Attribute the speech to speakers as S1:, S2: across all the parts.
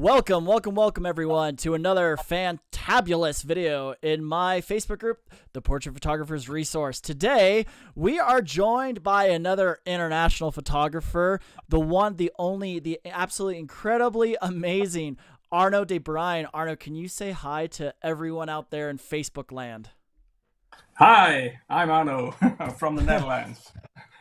S1: Welcome everyone to another fantabulous video in my Facebook group, the Portrait Photographers Resource. Today, we are joined by another international photographer, the one, the only, the absolutely incredibly amazing Arno de Brujin. Arno, can you say hi to everyone out there in Facebook land?
S2: Hi, I'm Arno from the Netherlands.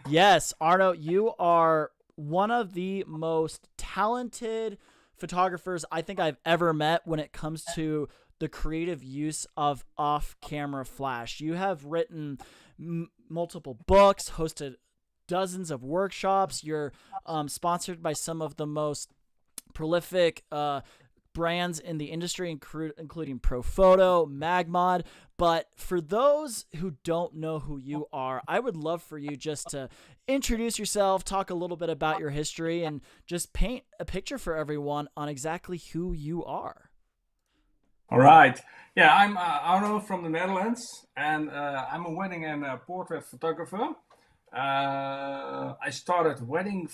S1: Yes, Arno, you are one of the most talented photographers I think I've ever met when it comes to the creative use of off-camera flash. You have written multiple books, hosted dozens of workshops. You're sponsored by some of the most prolific brands in the industry, including Profoto, Magmod. But for those who don't know who you are, I would love for you just to introduce yourself, talk a little bit about your history, and just paint a picture for everyone on exactly who you are.
S2: All right. Yeah, I'm Arno from the Netherlands, and I'm a wedding and portrait photographer. I started wedding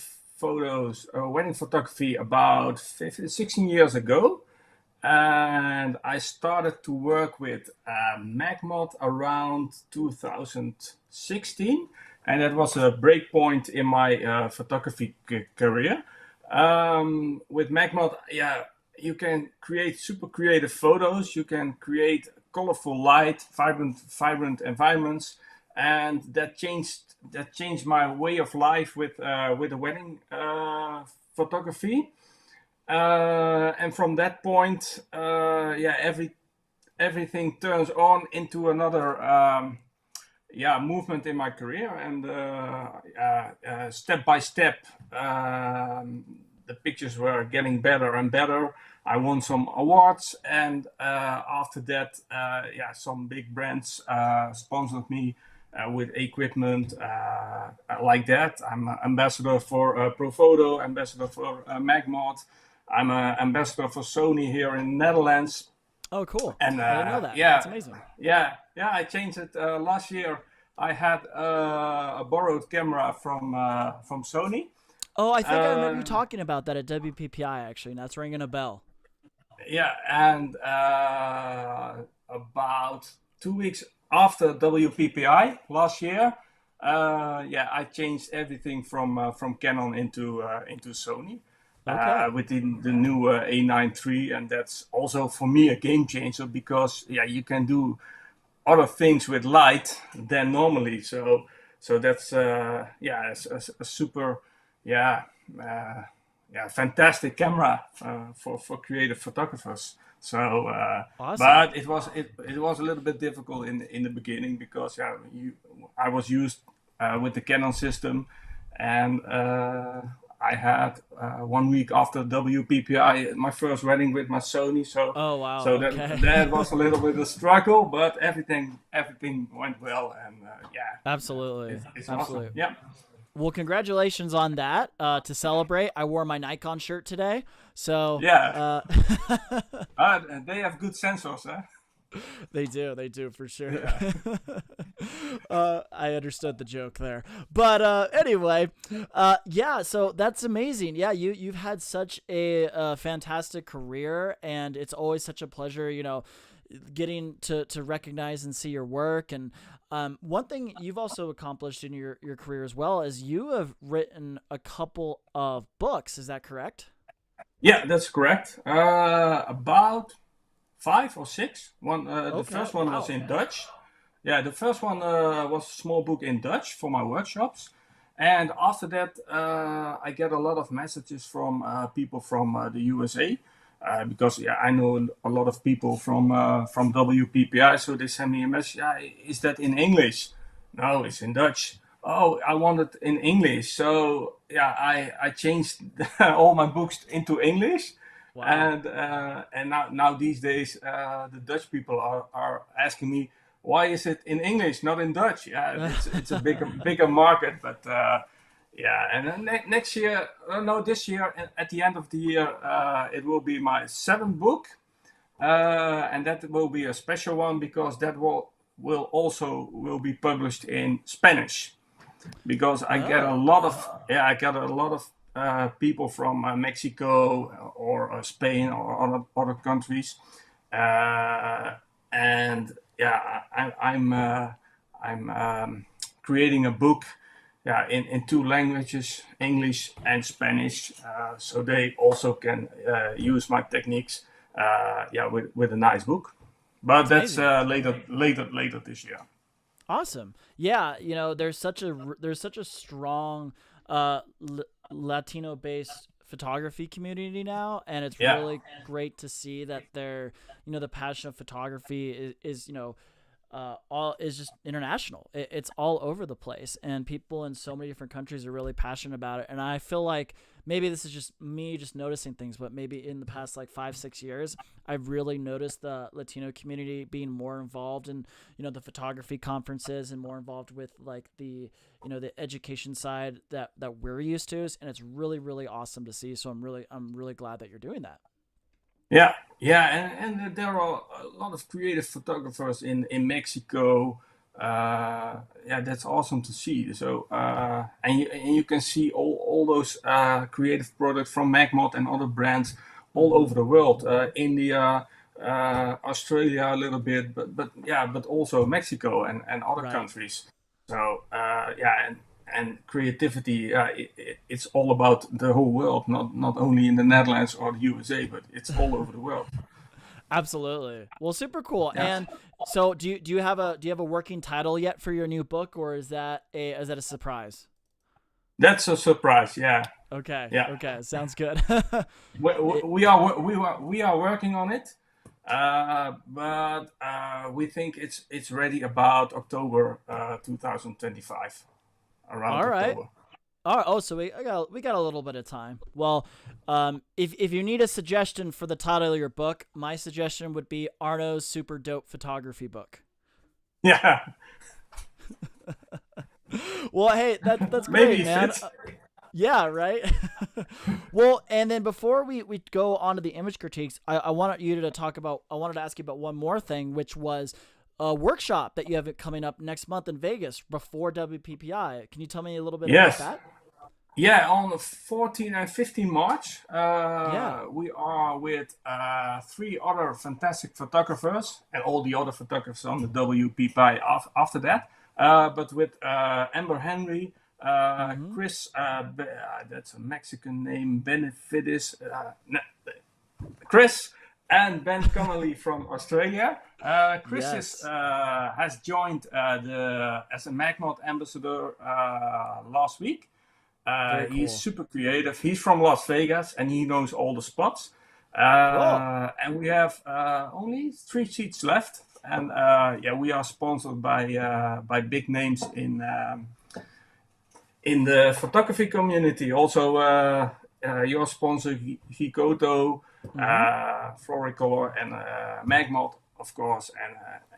S2: photography about 16 years ago. And I started to work with Magmod around 2016, and that was a break point in my photography career. With Magmod, yeah, you can create super creative photos. You can create colorful light, vibrant environments, and that changed my way of life with the wedding photography. And from that point, everything turns on into another movement in my career, and step by step, the pictures were getting better and better. I won some awards, and after that, some big brands sponsored me with equipment like that. I'm an ambassador for Profoto, ambassador for Magmod. I'm an ambassador for Sony here in the Netherlands.
S1: Oh, cool.
S2: And
S1: I didn't know that.
S2: yeah,
S1: That's amazing.
S2: I changed it last year. I had a borrowed camera from Sony.
S1: Oh, I think I remember you talking about that at WPPI, actually, and that's ringing a bell.
S2: Yeah, and about 2 weeks after WPPI last year, I changed everything from Canon into Sony.
S1: Okay.
S2: With the new A9 III, and that's also for me a game changer because you can do other things with light than normally. So that's a super fantastic camera for creative photographers. So
S1: Awesome.
S2: but it was a little bit difficult in the beginning because I was used with the Canon system, and I had 1 week after WPPI my first wedding with my Sony.
S1: Oh, wow.
S2: So
S1: Okay.
S2: that was a little bit of a struggle, but everything went well, and
S1: Absolutely.
S2: it's
S1: Absolutely.
S2: awesome. Yeah.
S1: Well, congratulations on that. To celebrate, I wore my Nikon shirt today. So
S2: Yeah. They have good sensors, huh?
S1: They do for sure.
S2: Yeah.
S1: I understood the joke there, but anyway, so that's amazing. Yeah, you've had such a fantastic career, and it's always such a pleasure, getting to recognize and see your work. And one thing you've also accomplished in your career as well is you have written a couple of books. Is that correct?
S2: Yeah, that's correct. About 5 or 6. The
S1: Okay.
S2: first one was
S1: Wow.
S2: in Dutch. Yeah, the first one was a small book in Dutch for my workshops. And after that, I get a lot of messages from people from the USA. Because I know a lot of people from WPPI, so they send me a message. Is that in English? No, it's in Dutch. Oh, I want it in English. So I changed all my books into English.
S1: Wow.
S2: And now these days, the Dutch people are asking me, why is it in English, not in Dutch? Yeah, it's a bigger market, but and then next year, no, this year, at the end of the year, it will be my 7th book, and that will be a special one because that will be published in Spanish, because I get a
S1: Oh.
S2: lot of people from Mexico or Spain or other countries. And yeah, I'm creating a book, yeah, in two languages, English and Spanish, so they also can use my techniques, yeah, with a nice book. But
S1: That's
S2: that's
S1: amazing.
S2: later this year.
S1: Awesome. Yeah, there's such a strong Latino based photography community now, and it's
S2: Yeah,
S1: really great to see that the passion of photography is all is just international. It's all over the place, and people in so many different countries are really passionate about it. And I feel like maybe this is just me just noticing things, but maybe in the past like 5-6 years, I've really noticed the Latino community being more involved in the photography conferences and more involved with like the education side that we're used to, and it's really awesome to see. So I'm really glad that you're doing that.
S2: yeah, yeah, and there are a lot of creative photographers in Mexico. Yeah, that's awesome to see. So and you can see all those creative products from Magmod and other brands all
S1: Mm-hmm.
S2: over the world. India, Australia a little bit, but yeah, but also Mexico and other
S1: Right.
S2: countries. So yeah, and creativity, it's all about the whole world, not only in the Netherlands or the USA, but it's all over the world.
S1: Absolutely. Well, super cool.
S2: Yeah,
S1: And so, do you have a working title yet for your new book, or is that a surprise?
S2: that's a surprise. Yeah,
S1: Okay.
S2: yeah.
S1: Okay. Sounds good.
S2: we,
S1: It,
S2: we are working on it, but we think it's ready about October 2025, around
S1: all right.
S2: October.
S1: All right. Oh, so we got a little bit of time. Well, if you need a suggestion for the title of your book, my suggestion would be Arno's super dope photography book.
S2: Yeah,
S1: Well, hey, that's
S2: maybe
S1: great,
S2: it
S1: man.
S2: fits.
S1: Yeah, right. Well, and then before we go on to the image critiques, I wanted to ask you about one more thing, which was a workshop that you have coming up next month in Vegas before WPPI. Can you tell me a little bit about
S2: Yes.
S1: that?
S2: Yeah, on the 14 and 15 March,
S1: Yeah.
S2: we are with three other fantastic photographers and all the other photographers on the WPPI after that. But with Amber Henry,
S1: Mm-hmm.
S2: Chris, that's a Mexican name, Benefides, Chris, and Ben Connolly from Australia. Chris
S1: Yes.
S2: has joined as a Magmod ambassador last week.
S1: Very
S2: He's
S1: cool.
S2: super creative. He's from Las Vegas and he knows all the spots.
S1: Cool.
S2: And we have only 3 seats left. And yeah, we are sponsored by big names in the photography community. Also, your sponsor Hikoto,
S1: Mm-hmm.
S2: Floricolor, and Magmod, of course,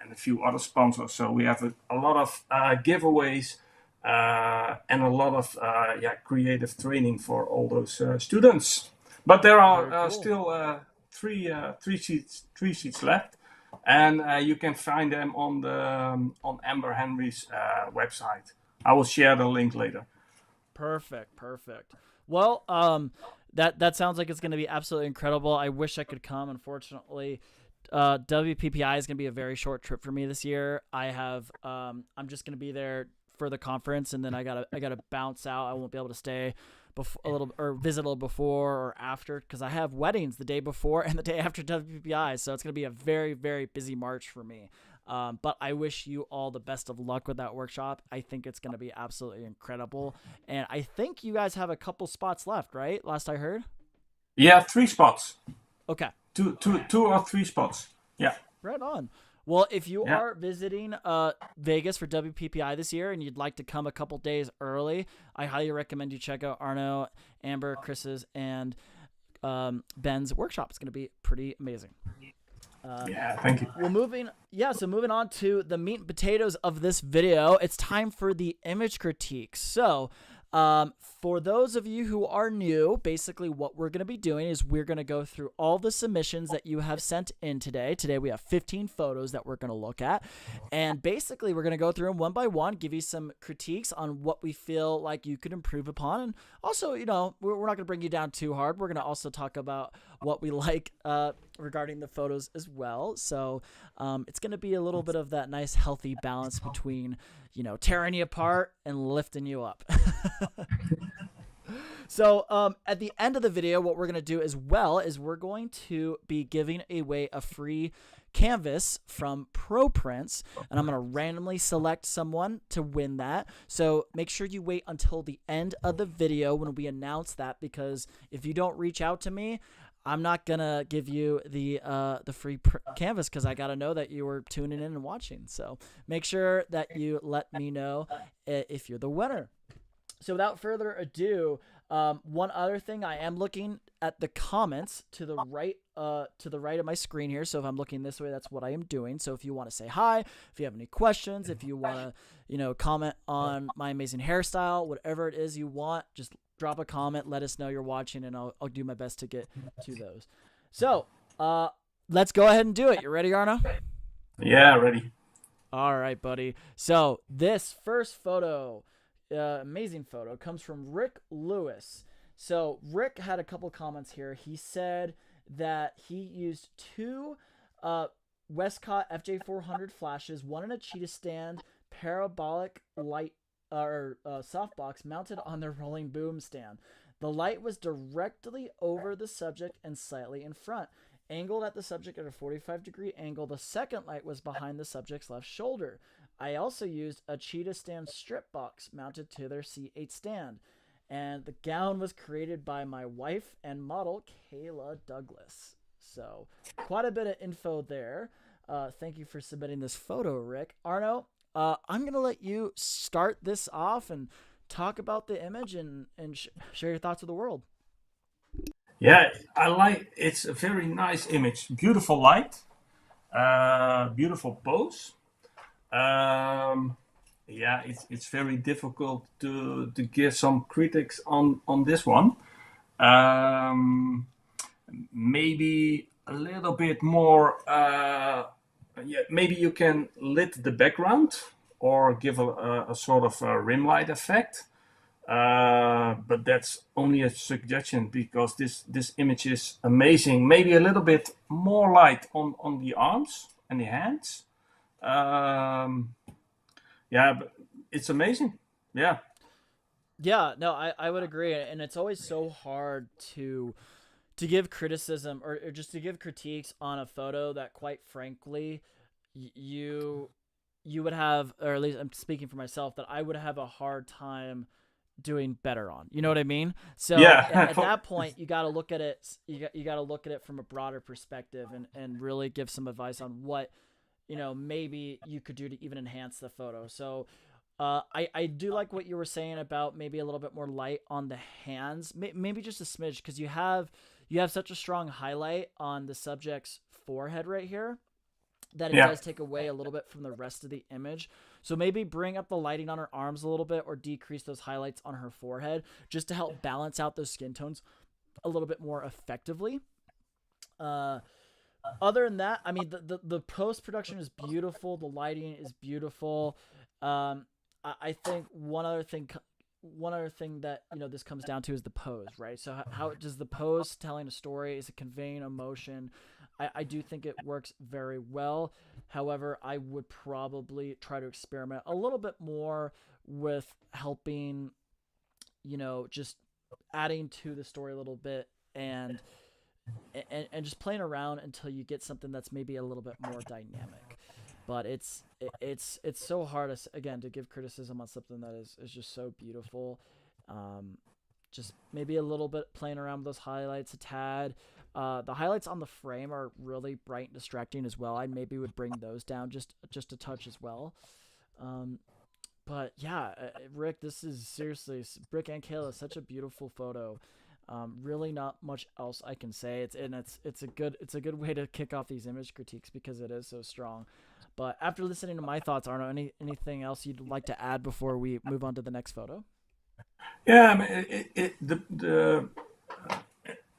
S2: and a few other sponsors. So we have a lot of giveaways and a lot of yeah, creative training for all those students. But there are
S1: Very cool.
S2: still three seats left, and you can find them on Amber Henry's website. I will share the link later.
S1: Perfect. Perfect. Well, that sounds like it's going to be absolutely incredible. I wish I could come. Unfortunately, WPPI is going to be a very short trip for me this year. I'm just going to be there for the conference, and then I gotta bounce out. I won't be able to stay a little or visit a little before or after because I have weddings the day before and the day after WPPI. So it's going to be a very busy March for me. But I wish you all the best of luck with that workshop. I think it's going to be absolutely incredible. And I think you guys have a couple spots left, right? Last I heard.
S2: Yeah, 3 spots,
S1: Okay.
S2: two or 3 spots. Yeah,
S1: Right on. Well, if you
S2: yeah,
S1: are visiting Vegas for WPPI this year and you'd like to come a couple days early, I highly recommend you check out Arno, Amber, Chris's, and Ben's workshop. It's going to be pretty amazing. Uh,
S2: yeah. Thank you.
S1: so moving on to the meat and potatoes of this video, it's time for the image critique. So, For those of you who are new, basically what we're going to be doing is we're going to go through all the submissions that you have sent in today. Today we have 15 photos that we're going to look at. And basically we're going to go through them one by one, give you some critiques on what we feel like you could improve upon. And also, you know, we're not going to bring you down too hard. We're going to also talk about what we like regarding the photos as well. So it's going to be a little bit of that nice healthy balance between, you know, tearing you apart and lifting you up. So at the end of the video, what we're going to do as well is we're going to be giving away a free canvas from ProPrints, and I'm going to randomly select someone to win that. So make sure you wait until the end of the video when we announce that, because if you don't reach out to me, I'm not going to give you the free canvas, because I got to know that you were tuning in and watching. So make sure that you let me know if you're the winner. So without further ado, one other thing, I am looking at the comments to the right of my screen here. So if I'm looking this way, that's what I am doing. So if you want to say hi, if you have any questions, if you want to, you know, comment on my amazing hairstyle, whatever it is you want, just drop a comment, let us know you're watching, and I'll do my best to get to those. So let's go ahead and do it. You ready, Arno?
S2: Yeah, ready.
S1: All right, buddy. So this first photo, amazing photo, comes from Rick Lewis. So Rick had a couple comments here. He said that he used two Westcott FJ400 flashes, one in a cheetah stand, parabolic light softbox mounted on the rolling boom stand. The light was directly over the subject and slightly in front. Angled at the subject at a 45-degree angle, the second light was behind the subject's left shoulder. I also used a cheetah stand strip box mounted to their C8 stand. And the gown was created by my wife and model, Kayla Douglas. So quite a bit of info there. Thank you for submitting this photo, Rick. Arno, I'm going to let you start this off and talk about the image and share your thoughts with the world.
S2: Yeah, it's a very nice image. Beautiful light, beautiful pose. Yeah, it's very difficult to give some critics on this one. Maybe a little bit more. Yeah, maybe you can lit the background or give a sort of a rim light effect. But that's only a suggestion, because this image is amazing. Maybe a little bit more light on the arms and the hands. Yeah, but it's amazing. Yeah.
S1: Yeah, no, I would agree. And it's always so hard to give criticism or just to give critiques on a photo that, quite frankly, you would have, or at least I'm speaking for myself, that I would have a hard time doing better on. You know what I mean? So
S2: Yeah.
S1: at that point, you got to look at it. You got to look at it from a broader perspective and really give some advice on what, you know, maybe you could do to even enhance the photo. So I do like what you were saying about maybe a little bit more light on the hands, maybe just a smidge, because you have such a strong highlight on the subject's forehead right here that it does take away a little bit from the rest of the image. So maybe bring up the lighting on her arms a little bit, or decrease those highlights on her forehead, just to help balance out those skin tones a little bit more effectively. Other than that, I mean, the post-production is beautiful. The lighting is beautiful. I think one other thing that, you know, this comes down to is the pose, right? So how does the pose telling a story? Is it conveying emotion? I do think it works very well. However, I would probably try to experiment a little bit more with helping, you know, just adding to the story a little bit and just playing around until you get something that's maybe a little bit more dynamic. But it's so hard, again, to give criticism on something that is just so beautiful. Just maybe a little bit playing around with those highlights a tad. The highlights on the frame are really bright and distracting as well. I maybe would bring those down just a touch as well. But yeah, Rick, this is seriously, Rick and Kayla, such a beautiful photo. Really not much else I can say. It's a good way to kick off these image critiques, because it is so strong. But after listening to my thoughts, Arno, anything else you'd like to add before we move on to the next photo?
S2: Yeah, I mean,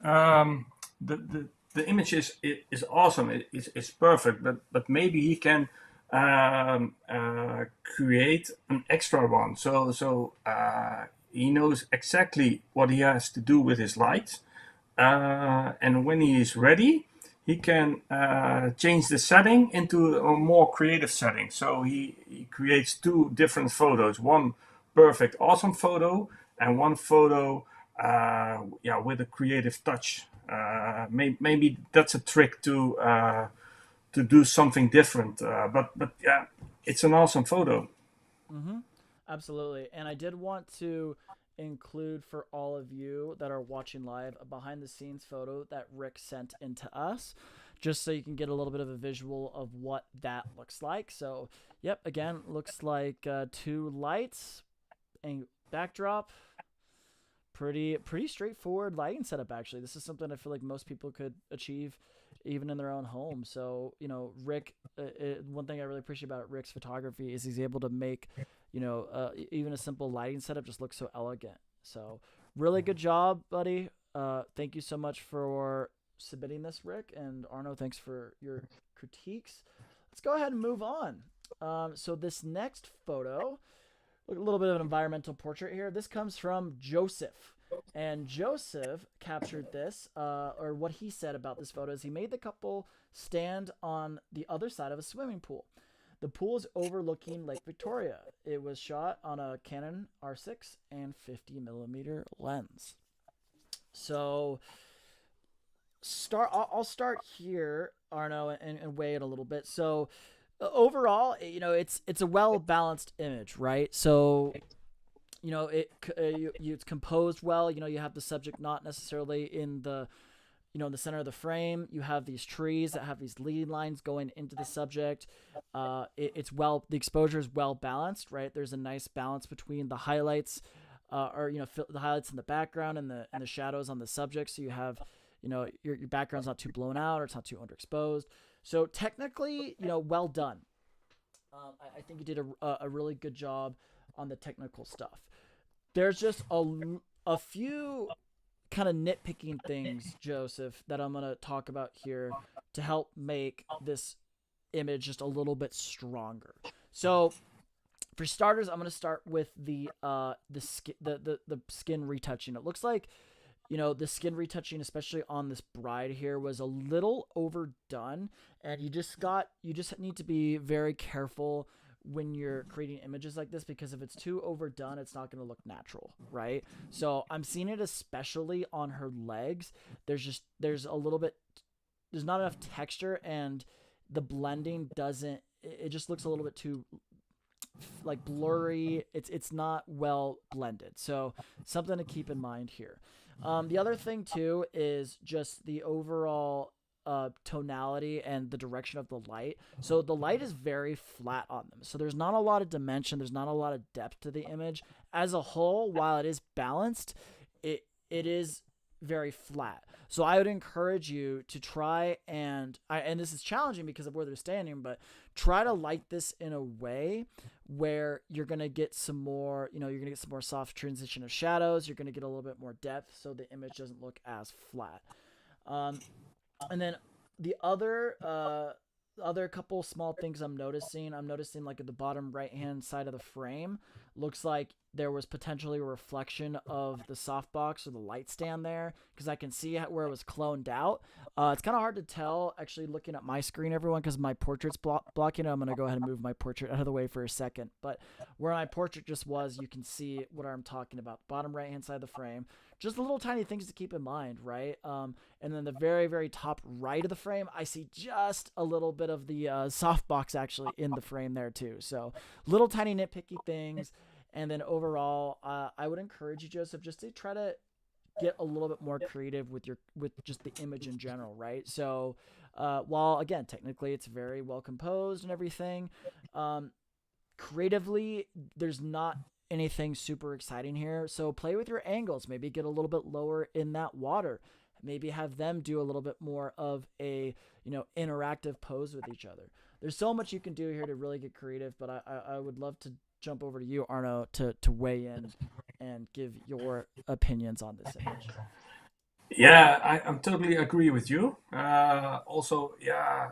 S2: um, the, the the image is awesome. It's perfect, but maybe he can create an extra one. So he knows exactly what he has to do with his lights, and when he is ready, he can change the setting into a more creative setting. So he creates two different photos: one perfect, awesome photo, and one photo, yeah, with a creative touch. Maybe that's a trick to do something different. But yeah, it's an awesome photo.
S1: Mm-hmm. Absolutely. And I did want to include for all of you that are watching live a behind the scenes photo that Rick sent into us, just so you can get a little bit of a visual of what that looks like. So, yep, again, looks like two lights and backdrop. Pretty straightforward lighting setup, actually. This is something I feel like most people could achieve even in their own home. So, Rick, one thing I really appreciate about Rick's photography is he's able to make, even a simple lighting setup just look so elegant. So, really good job, buddy. Thank you so much for submitting this, Rick. And Arno, thanks for your critiques. Let's go ahead and move on. So, this next photo, a little bit of an environmental portrait here. This comes from Joseph. And Joseph captured this, or what he said about this photo is he made the couple stand on the other side of a swimming pool. The pool is overlooking Lake Victoria. It was shot on a Canon R6 and 50 millimeter lens. So I'll start here, Arno, and weigh it a little bit. So overall, it's a well balanced image, right? So it's composed well. You have the subject not necessarily in the in the center of the frame. You have these trees that have these lead lines going into the subject. The exposure is well balanced, right? There's a nice balance between the highlights, the highlights in the background and the shadows on the subject. So you have, your background's not too blown out or it's not too underexposed. So technically, well done. I think you did a really good job on the technical stuff. There's just a few kind of nitpicking things, Joseph, that I'm going to talk about here to help make this image just a little bit stronger. So, for starters, I'm going to start with the skin retouching. It looks like the skin retouching, especially on this bride here, was a little overdone, and you just need to be very careful when you're creating images like this, because if it's too overdone, it's not going to look natural, right? So I'm seeing it especially on her legs. There's a little bit, there's not enough texture, and the blending doesn't, it just looks a little bit too like blurry. It's not well blended. So something to keep in mind here. The other thing too is just the overall tonality and the direction of the light. So the light is very flat on them. So there's not a lot of dimension. There's not a lot of depth to the image as a whole. While it is balanced, it is very flat. So I would encourage you to try and this is challenging because of where they're standing, but try to light this in a way where you're going to get some more, you're going to get some more soft transition of shadows. You're going to get a little bit more depth so the image doesn't look as flat. And then the other couple small things I'm noticing like at the bottom right hand side of the frame, looks like there was potentially a reflection of the softbox or the light stand there, because I can see where it was cloned out. It's kind of hard to tell actually looking at my screen, everyone, because my portrait's blocking it. I'm going to go ahead and move my portrait out of the way for a second. But where my portrait just was, you can see what I'm talking about. Bottom right hand side of the frame. Just the little tiny things to keep in mind, right? And then the very, very top right of the frame, I see just a little bit of the softbox actually in the frame there too. So little tiny nitpicky things. And then overall, I would encourage you, Joseph, just to try to get a little bit more creative with just the image in general, right? So while again, technically it's very well composed and everything, creatively, there's not anything super exciting here. So play with your angles, maybe get a little bit lower in that water, maybe have them do a little bit more of a interactive pose with each other. There's so much you can do here to really get creative, but I would love to jump over to you, Arno, to weigh in and give your opinions on this image.
S2: Yeah, I'm totally agree with you. Also, yeah,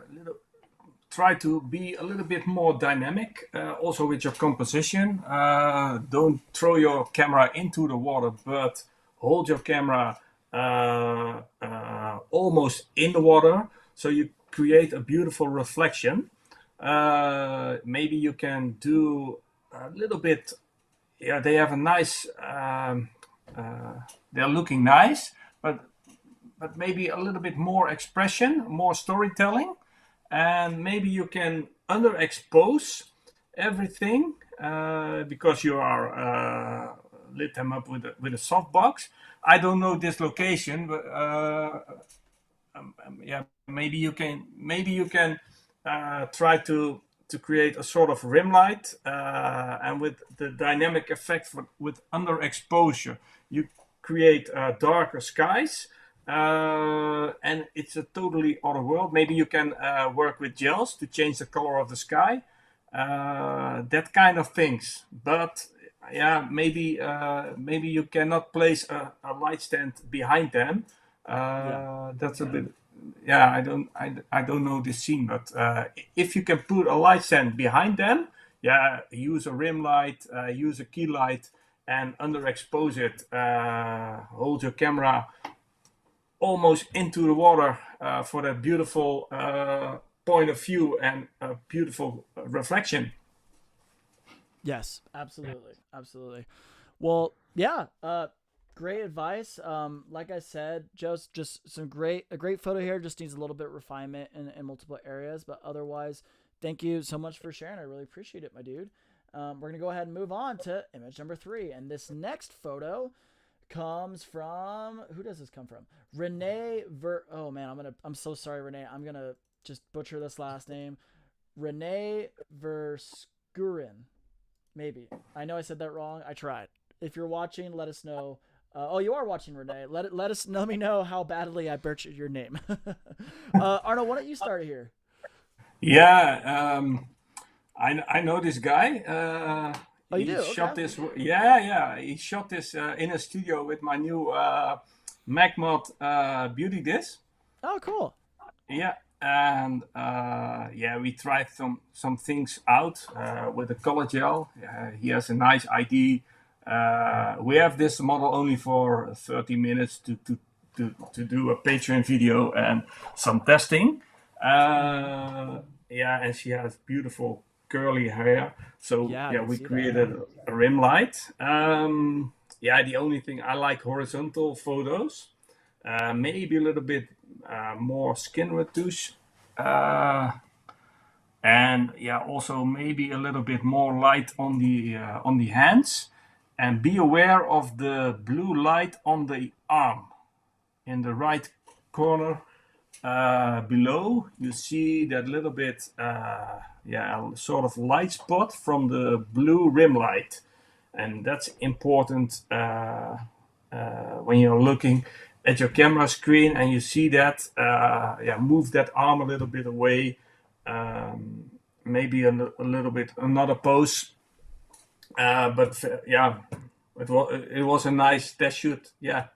S2: try to be a little bit more dynamic, also with your composition. Don't throw your camera into the water, but hold your camera almost in the water, so you create a beautiful reflection. Maybe you can do a little bit. Yeah, they have a nice. They're looking nice, but maybe a little bit more expression, more storytelling, and maybe you can underexpose everything because you are lit them up with a softbox. I don't know this location, but yeah, maybe you can try to create a sort of rim light, and with the dynamic effect with underexposure, you create darker skies, and it's a totally other world. Maybe you can work with gels to change the color of the sky, that kind of things. But yeah, maybe you cannot place a light stand behind them.
S1: Yeah.
S2: That's a bit. Yeah, I don't know this scene, but if you can put a light stand behind them, yeah, use a rim light, use a key light, and underexpose it. Hold your camera almost into the water for that beautiful point of view and a beautiful reflection.
S1: Yes, absolutely. Absolutely. Well, yeah, great advice. Like I said, just a great photo here. Just needs a little bit of refinement in multiple areas, but otherwise, thank you so much for sharing. I really appreciate it, my dude. We're gonna go ahead and move on to image number 3, and this next photo comes from, who does this come from? Renee Oh man, I'm so sorry, Renee. I'm gonna just butcher this last name. Renee Verskuren. Maybe. I know I said that wrong. I tried. If you're watching, let us know. Oh, you are watching, Renee. Let me know how badly I butchered your name. Arnold, why don't you start here?
S2: Yeah, I know this guy.
S1: Oh, you
S2: He
S1: do? Okay.
S2: shot this. Yeah. He shot this in a studio with my new Magmod beauty disc.
S1: Oh, cool.
S2: Yeah, and yeah, we tried some things out with the color gel. He has a nice ID. We have this model only for 30 minutes to do a Patreon video and some testing. Yeah, and she has beautiful curly hair. So
S1: Yeah, I
S2: yeah,
S1: can
S2: we
S1: see that.
S2: created a rim light. Yeah, the only thing I like horizontal photos, maybe a little bit more skin retouche, uh, and yeah, also maybe a little bit more light on the hands, and be aware of the blue light on the arm in the right corner below. You see that little bit, yeah, sort of light spot from the blue rim light, and that's important when you're looking at your camera screen and you see that. Yeah, move that arm a little bit away. Maybe a little bit another pose, but yeah, it was a nice test shoot. Yeah.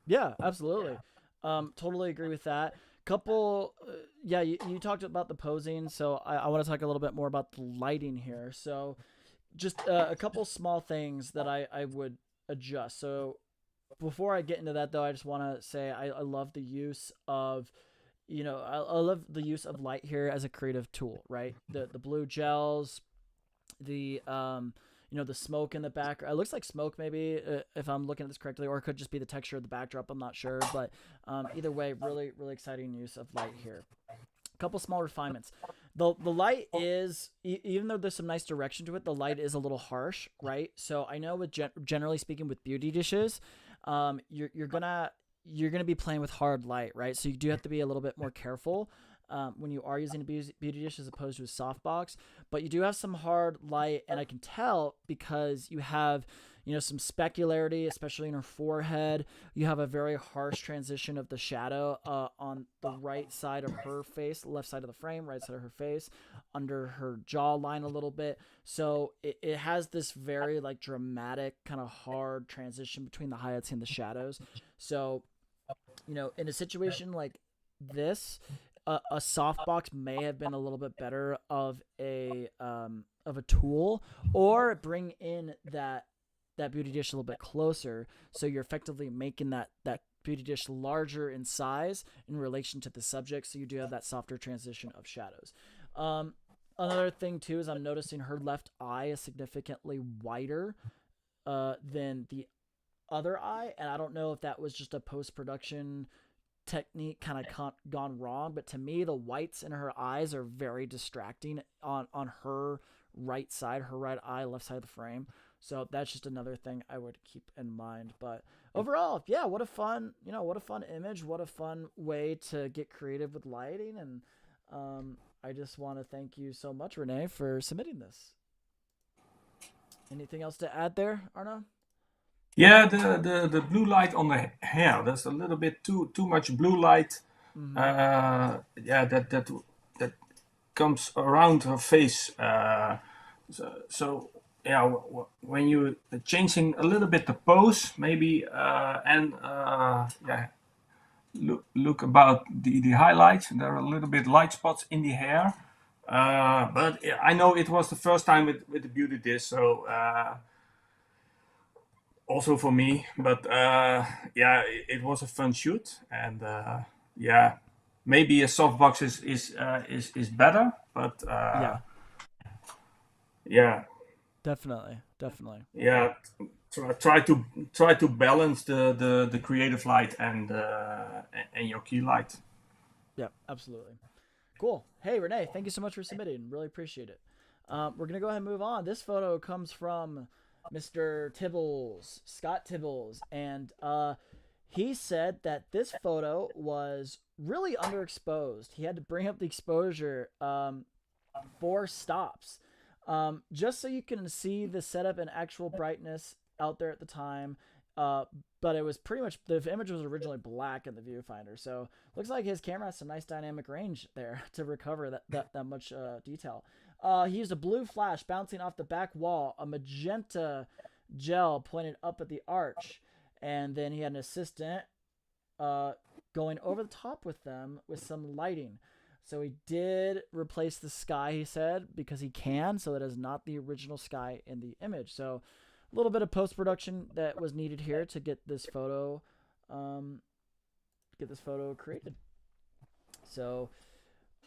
S1: Yeah, absolutely. Totally agree with that. Couple, yeah, you talked about the posing, so I want to talk a little bit more about the lighting here. So, just a couple small things that I would adjust. So, before I get into that, though, I just want to say I love the use of, I love the use of light here as a creative tool, right? The blue gels, the the smoke in the back. It looks like smoke, maybe, if I'm looking at this correctly, or it could just be the texture of the backdrop. I'm not sure, but either way, really, really exciting use of light here. A couple small refinements. The light is, even though there's some nice direction to it, the light is a little harsh, right? So I know with generally speaking with beauty dishes, you're gonna be playing with hard light, right? So you do have to be a little bit more careful when you are using a beauty dish as opposed to a softbox. But you do have some hard light, and I can tell because you have, some specularity, especially in her forehead. You have a very harsh transition of the shadow on the right side of her face, left side of the frame, right side of her face, under her jawline a little bit. So it has this very like dramatic kind of hard transition between the highlights and the shadows. So, in a situation like this, a softbox may have been a little bit better of a tool, or bring in that beauty dish a little bit closer, so you're effectively making that beauty dish larger in size in relation to the subject, so you do have that softer transition of shadows. Another thing too is I'm noticing her left eye is significantly wider than the other eye, and I don't know if that was just a post-production technique kind of gone wrong, but to me the whites in her eyes are very distracting on her right side, her right eye, left side of the frame. So that's just another thing I would keep in mind. But overall, yeah, what a fun image, what a fun way to get creative with lighting. And I just want to thank you so much, Renee, for submitting this. Anything else to add there, Arno?
S2: Yeah, the blue light on the hair. There's a little bit too much blue light. Yeah, that comes around her face. So yeah, when you changing a little bit the pose, maybe and yeah, look about the highlights. There are a little bit light spots in the hair. But I know it was the first time with the beauty dish, so also for me. But yeah, it was a fun shoot, and yeah, maybe a softbox is better, but
S1: Yeah,
S2: yeah,
S1: definitely.
S2: yeah. Try to balance the creative light and your key light.
S1: Yeah, absolutely. Cool. Hey, Renee, thank you so much for submitting. Really appreciate it. We're going to go ahead and move on. This photo comes from Mr. Tibbles, Scott Tibbles, and he said that this photo was really underexposed. He had to bring up the exposure 4 stops, just so you can see the setup and actual brightness out there at the time. But it was pretty much, the image was originally black in the viewfinder, so looks like his camera has some nice dynamic range there to recover that much detail. He used a blue flash bouncing off the back wall, a magenta gel pointed up at the arch, and then he had an assistant going over the top with them with some lighting. So he did replace the sky, he said, because he can, so that is not the original sky in the image. So a little bit of post-production that was needed here to get this photo created. So,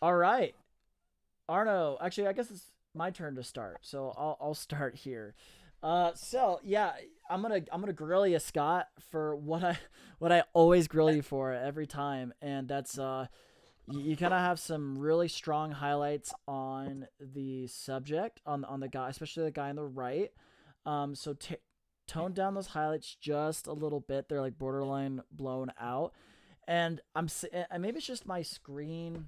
S1: all right, Arno. Actually, I guess it's my turn to start. So I'll start here. So yeah, I'm gonna grill you, Scott, for what I always grill you for every time, and that's you kind of have some really strong highlights on the subject, on the guy, especially the guy on the right. So tone down those highlights just a little bit. They're like borderline blown out, and maybe it's just my screen,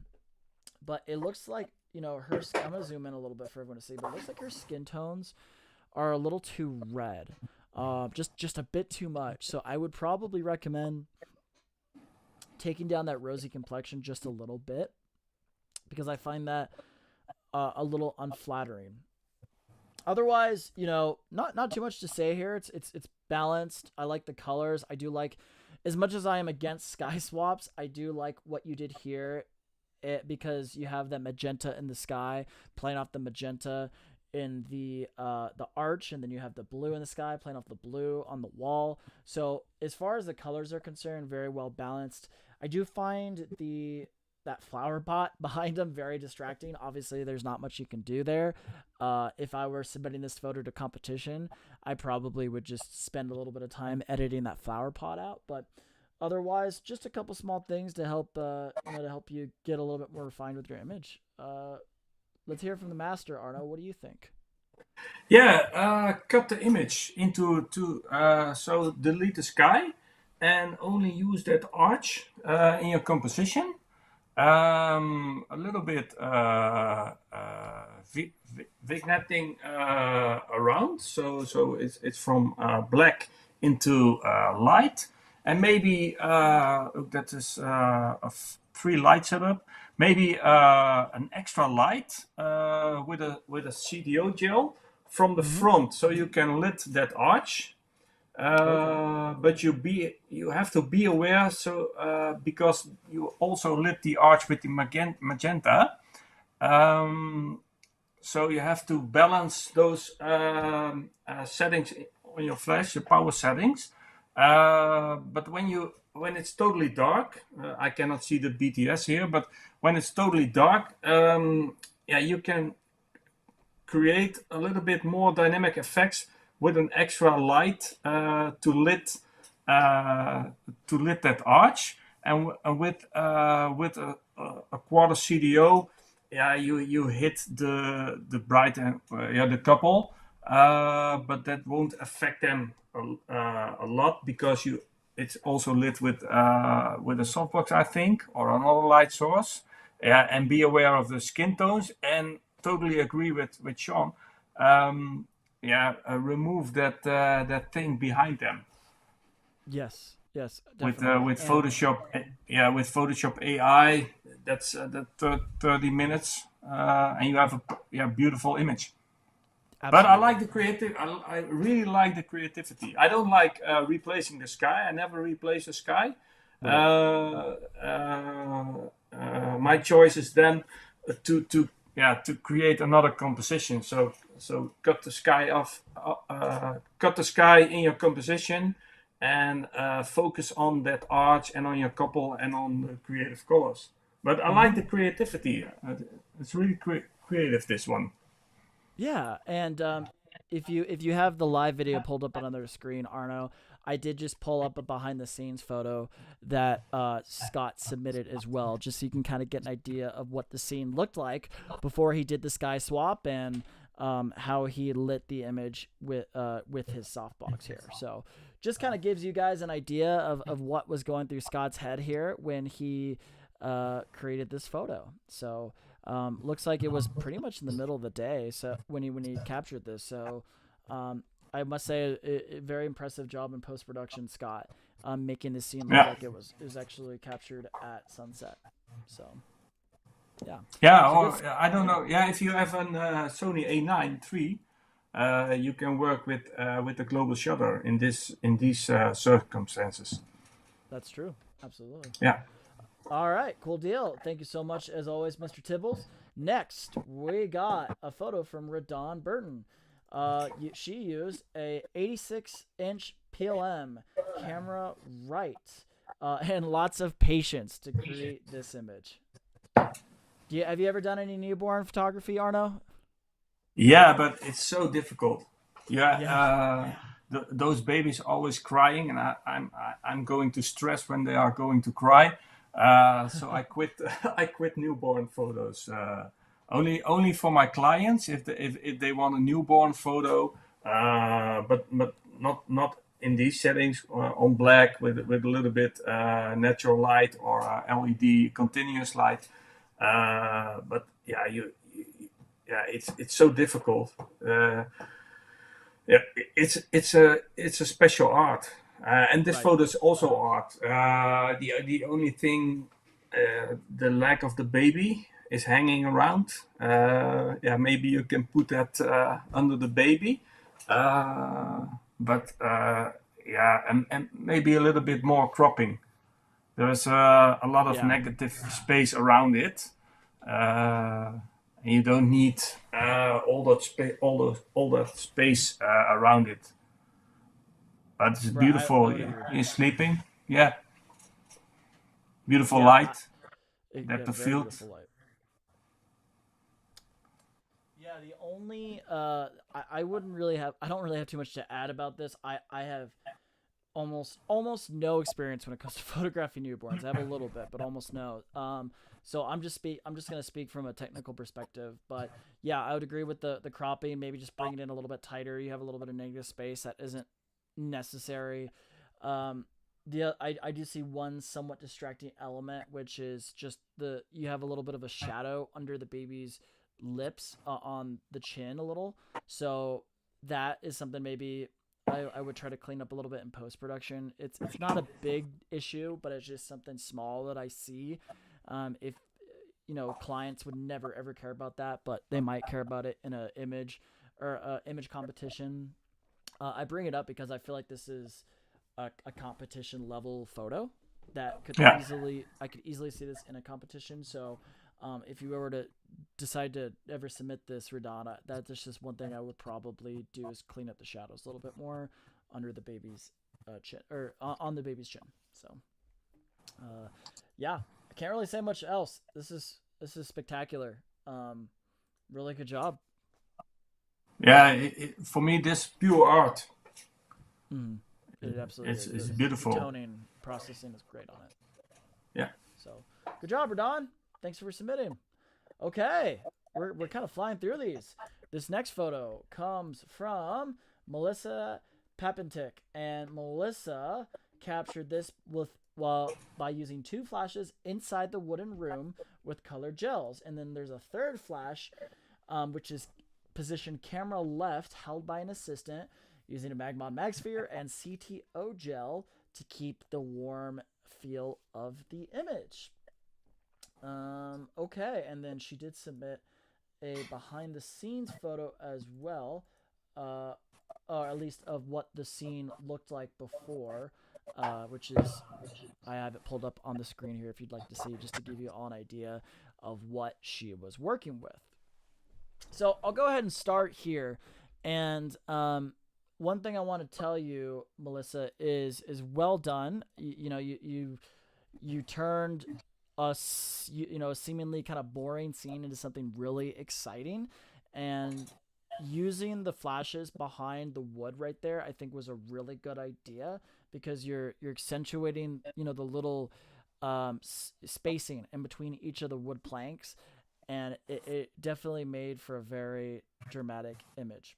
S1: but it looks like her. I'm gonna zoom in a little bit for everyone to see, but it looks like her skin tones are a little too red, just a bit too much. So I would probably recommend taking down that rosy complexion just a little bit, because I find that a little unflattering. Otherwise, not too much to say here. It's balanced. I like the colors. I do like, as much as I am against sky swaps, I do like what you did here, because you have that magenta in the sky playing off the magenta in the arch, and then you have the blue in the sky playing off the blue on the wall. So as far as the colors are concerned, very well balanced. I do find that flower pot behind him very distracting. Obviously, there's not much you can do there. If I were submitting this photo to competition, I probably would just spend a little bit of time editing that flower pot out. But otherwise, just a couple small things to help you get a little bit more refined with your image. Let's hear from the master, Arno. What do you think?
S2: Yeah, cut the image into two. So delete the sky and only use that arch in your composition. A little bit vignetting around. So it's from black into light, and maybe that is three light setup. Maybe an extra light with a CDO gel from the front, so you can lit that arch. But you have to be aware, because you also lit the arch with the magenta. So you have to balance those settings on your flash, the power settings. But when it's totally dark, I cannot see the BTS here, but when it's totally dark, you can create a little bit more dynamic effects with an extra light to lit that arch, and with a quarter CDO, you hit the bright and the couple, but that won't affect them a lot, because it's also lit with a softbox, I think, or another light source. Yeah, and be aware of the skin tones, and totally agree with Sean. Remove that thing behind them.
S1: Yes,
S2: With
S1: definitely.
S2: with Photoshop, with Photoshop AI, that's 30 minutes, and you have a beautiful image.
S1: Absolutely.
S2: But I like the creative. I really like the creativity. I don't like replacing the sky. I never replace the sky. Right. My choice is then to create another composition. So cut the sky off. Cut the sky in your composition, and focus on that arch and on your couple and on the creative colors. But I like the creativity. It's really creative, this one.
S1: Yeah, and if you have the live video pulled up on another screen, Arno, I did just pull up a behind the scenes photo that Scott submitted as well, just so you can kind of get an idea of what the scene looked like before he did the sky swap, and how he lit the image with his softbox here. So just kind of gives you guys an idea of what was going through Scott's head here when he created this photo. So looks like it was pretty much in the middle of the day. So when he captured this, so I must say a very impressive job in post production, Scott, making this scene look like it was actually captured at sunset. So yeah.
S2: Yeah,
S1: So
S2: or I don't know. Yeah, if you have an Sony A9 III, you can work with the global shutter in these circumstances.
S1: That's true. Absolutely.
S2: Yeah.
S1: All right, cool deal. Thank you so much, as always, Mr. Tibbles. Next, we got a photo from Radon Burton. She used a 86-inch PLM camera right, and lots of patience to create this image. Have you ever done any newborn photography, Arno?
S2: Yeah, but it's so difficult. Yeah. Those babies are always crying, and I'm going to stress when they are going to cry. So I quit. I quit newborn photos. Only for my clients if they want a newborn photo, but not in these settings, on black with a little bit natural light, or LED continuous light. But it's so difficult. It's a special art. And this photo is also art. The only thing, the leg of the baby is hanging around. Maybe you can put that under the baby. But and maybe a little bit more cropping. There's a lot of negative space around it. And you don't need all that space around it. But it's beautiful. He's sleeping. Yeah. Beautiful light. Depth of field.
S1: Yeah, the only I wouldn't really have. I don't really have too much to add about this. I have almost no experience when it comes to photographing newborns. I have a little bit, but almost no. So I'm just gonna speak from a technical perspective. But yeah, I would agree with the cropping. Maybe just bring it in a little bit tighter. You have a little bit of negative space that isn't necessary. I do see one somewhat distracting element, which is just you have a little bit of a shadow under the baby's lips on the chin a little. So that is something maybe I would try to clean up a little bit in post-production. It's not a big issue, but it's just something small that I see. If clients would never ever care about that, but they might care about it in an image or image competition. I bring it up because I feel like this is a competition level photo that could
S2: Yeah.
S1: I could easily see this in a competition. So if you were to decide to ever submit this, Radon, that's just one thing I would probably do is clean up the shadows a little bit more under the baby's chin or on the baby's chin. So yeah, I can't really say much else. This is spectacular. Really good job.
S2: Yeah, for me, this pure art.
S1: It absolutely
S2: It's
S1: is.
S2: beautiful.
S1: The toning processing is great on it.
S2: Yeah.
S1: So good job, Radon. Thanks for submitting. Okay, we're kind of flying through these. This next photo comes from Melissa Papentik, and Melissa captured this by using 2 flashes inside the wooden room with colored gels, and then there's a third flash, which is positioned camera left, held by an assistant, using a Magmod Magsphere and CTO gel to keep the warm feel of the image. Okay, and then she did submit a behind the scenes photo as well, or at least of what the scene looked like before, which is, I have it pulled up on the screen here if you'd like to see, just to give you all an idea of what she was working with. So I'll go ahead and start here, and one thing I want to tell you, Melissa, is well done. You turned a seemingly kind of boring scene into something really exciting, and using the flashes behind the wood right there, I think was a really good idea, because you're accentuating the little spacing in between each of the wood planks, and it definitely made for a very dramatic image.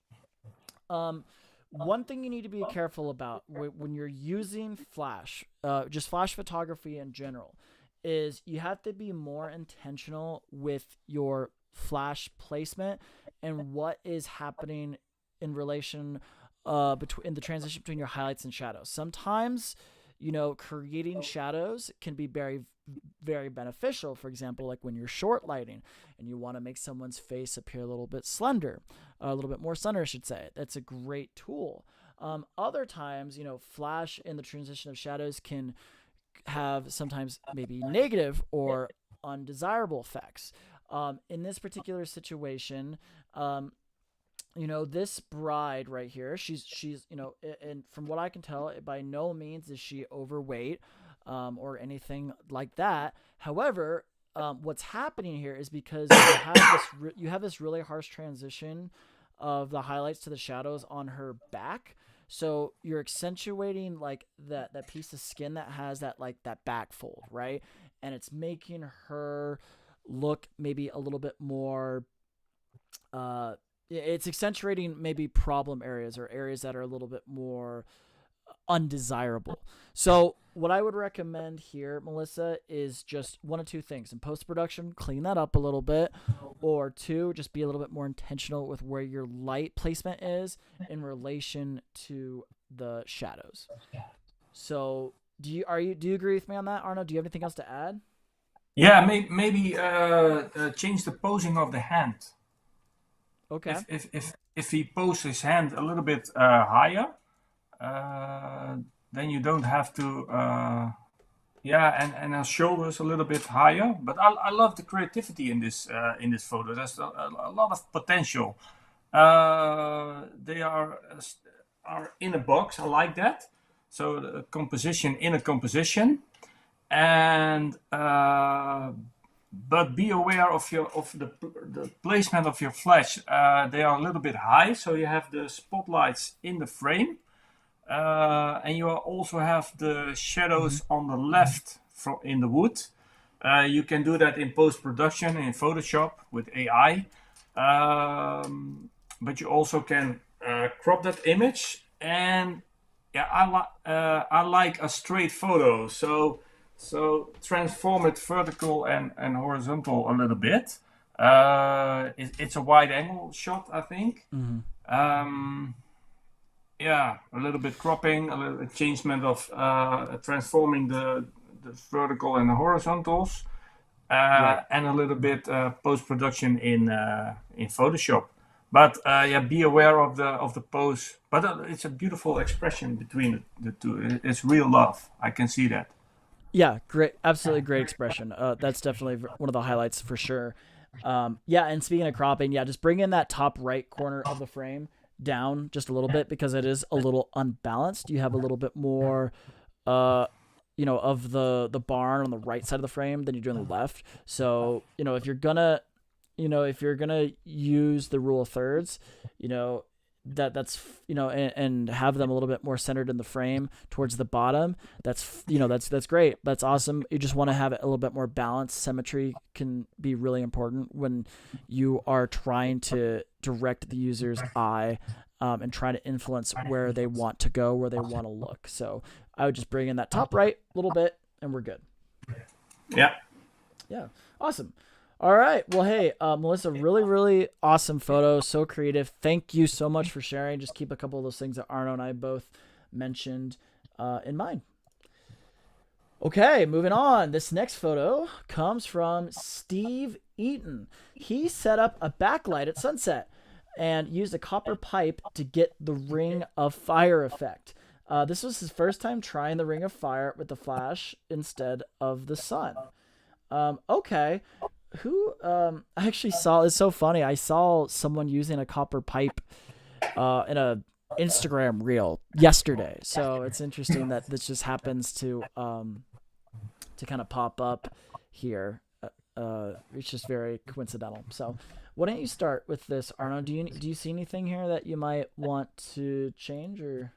S1: One thing you need to be careful about when you're using flash, just flash photography in general, is you have to be more intentional with your flash placement and what is happening in relation in the transition between your highlights and shadows. Sometimes, creating shadows can be very, very beneficial. For example, like when you're short lighting and you want to make someone's face appear a little bit slender, a little bit more slender, I should say. That's a great tool. Other times, flash in the transition of shadows can have sometimes maybe negative or undesirable effects. In this particular situation, this bride right here, she's and from what I can tell, by no means is she overweight or anything like that. However, what's happening here is because you have this really harsh transition of the highlights to the shadows on her back. So you're accentuating like that piece of skin that has that back fold, right? And it's making her look maybe a little bit more it's accentuating maybe problem areas or areas that are a little bit more undesirable. So what I would recommend here, Melissa, is just one of two things. In post-production, clean that up a little bit, or two, just be a little bit more intentional with where your light placement is in relation to the shadows. So do you agree with me on that, Arno? Do you have anything else to add?
S2: Yeah, maybe change the posing of the hand.
S1: Okay.
S2: If he poses his hand a little bit higher, then you don't have to. And our shoulders a little bit higher. But I love the creativity in this photo. There's a lot of potential. They are in a box. I like that. So the composition in a composition, and but be aware of the placement of your flash. They are a little bit high, so you have the spotlights in the frame, and you also have the shadows on the left in the wood. You can do that in post-production in Photoshop with AI, but you also can crop that image. And yeah, I like a straight photo, so transform it vertical and horizontal a little bit. It's a wide angle shot, I think.
S1: Mm-hmm.
S2: Um, yeah, a little bit cropping, a little changement of transforming the vertical and the horizontals,
S1: Right.
S2: and a little bit post production in Photoshop. But yeah, be aware of the pose. But it's a beautiful expression between the two. It's real love. I can see that.
S1: Yeah, great, absolutely great expression. That's definitely one of the highlights for sure. Yeah, and speaking of cropping, yeah, just bring in that top right corner of the frame down just a little bit because it is a little unbalanced. You have a little bit more, uh, of the barn on the right side of the frame than you do on the left. So if you're gonna use the rule of thirds, you know that's and have them a little bit more centered in the frame towards the bottom. That's great. That's awesome. You just want to have it a little bit more balanced. Symmetry can be really important when you are trying to direct the user's eye, and try to influence where they want to go, where they want to look. So I would just bring in that top right a little bit, and we're good.
S2: Yeah.
S1: Yeah, awesome. All right. Well, hey, Melissa, really, really awesome photo. So creative. Thank you so much for sharing. Just keep a couple of those things that Arno and I both mentioned in mind. Okay, moving on. This next photo comes from Steve Eaton. He set up a backlight at sunset and used a copper pipe to get the ring of fire effect. This was his first time trying the ring of fire with the flash instead of the sun. Okay. I actually saw, it's so funny. I saw someone using a copper pipe in a Instagram reel yesterday. So it's interesting that this just happens to kind of pop up here. It's just very coincidental. So why don't you start with this, Arno? Do you see anything here that you might want to change or?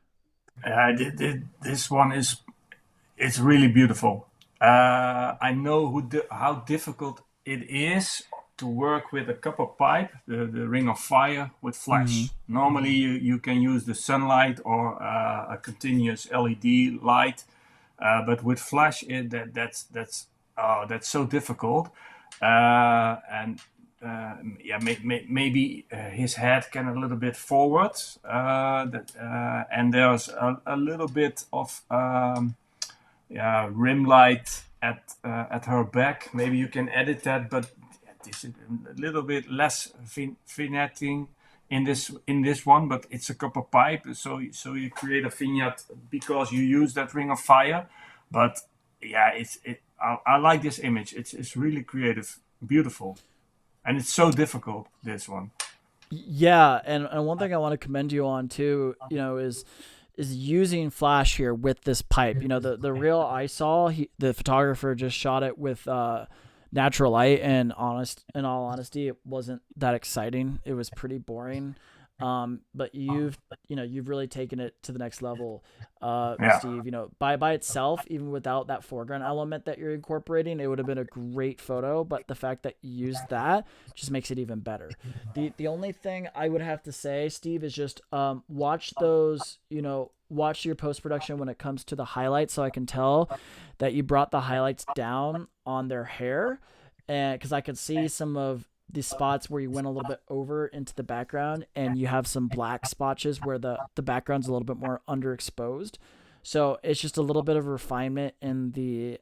S2: This one it's really beautiful. I know how difficult it is to work with a copper pipe, the ring of fire with
S1: Mm-hmm.
S2: flash. Normally, you can use the sunlight or a continuous LED light, but with flash, that's so difficult. And yeah, maybe his head can a little bit forward, and there's a little bit of yeah, rim light at her back. Maybe you can edit that, but this is a little bit less vignetting in this one. But it's a copper pipe, so you create a vignette because you use that ring of fire. But yeah, I like this image. It's really creative, beautiful, and it's so difficult. This one.
S1: Yeah, and one thing I want to commend you on too, is using flash here with this pipe. The reel I saw, the photographer just shot it with natural light, and in all honesty, it wasn't that exciting. It was pretty boring. But you've really taken it to the next level,
S2: Yeah.
S1: Steve. By itself, even without that foreground element that you're incorporating, it would have been a great photo. But the fact that you used that just makes it even better. The only thing I would have to say, Steve, is just watch those. Watch your post production when it comes to the highlights, so I can tell that you brought the highlights down on their hair, and because I could see some of the spots where you went a little bit over into the background, and you have some black spotches where the background's a little bit more underexposed. So it's just a little bit of refinement in the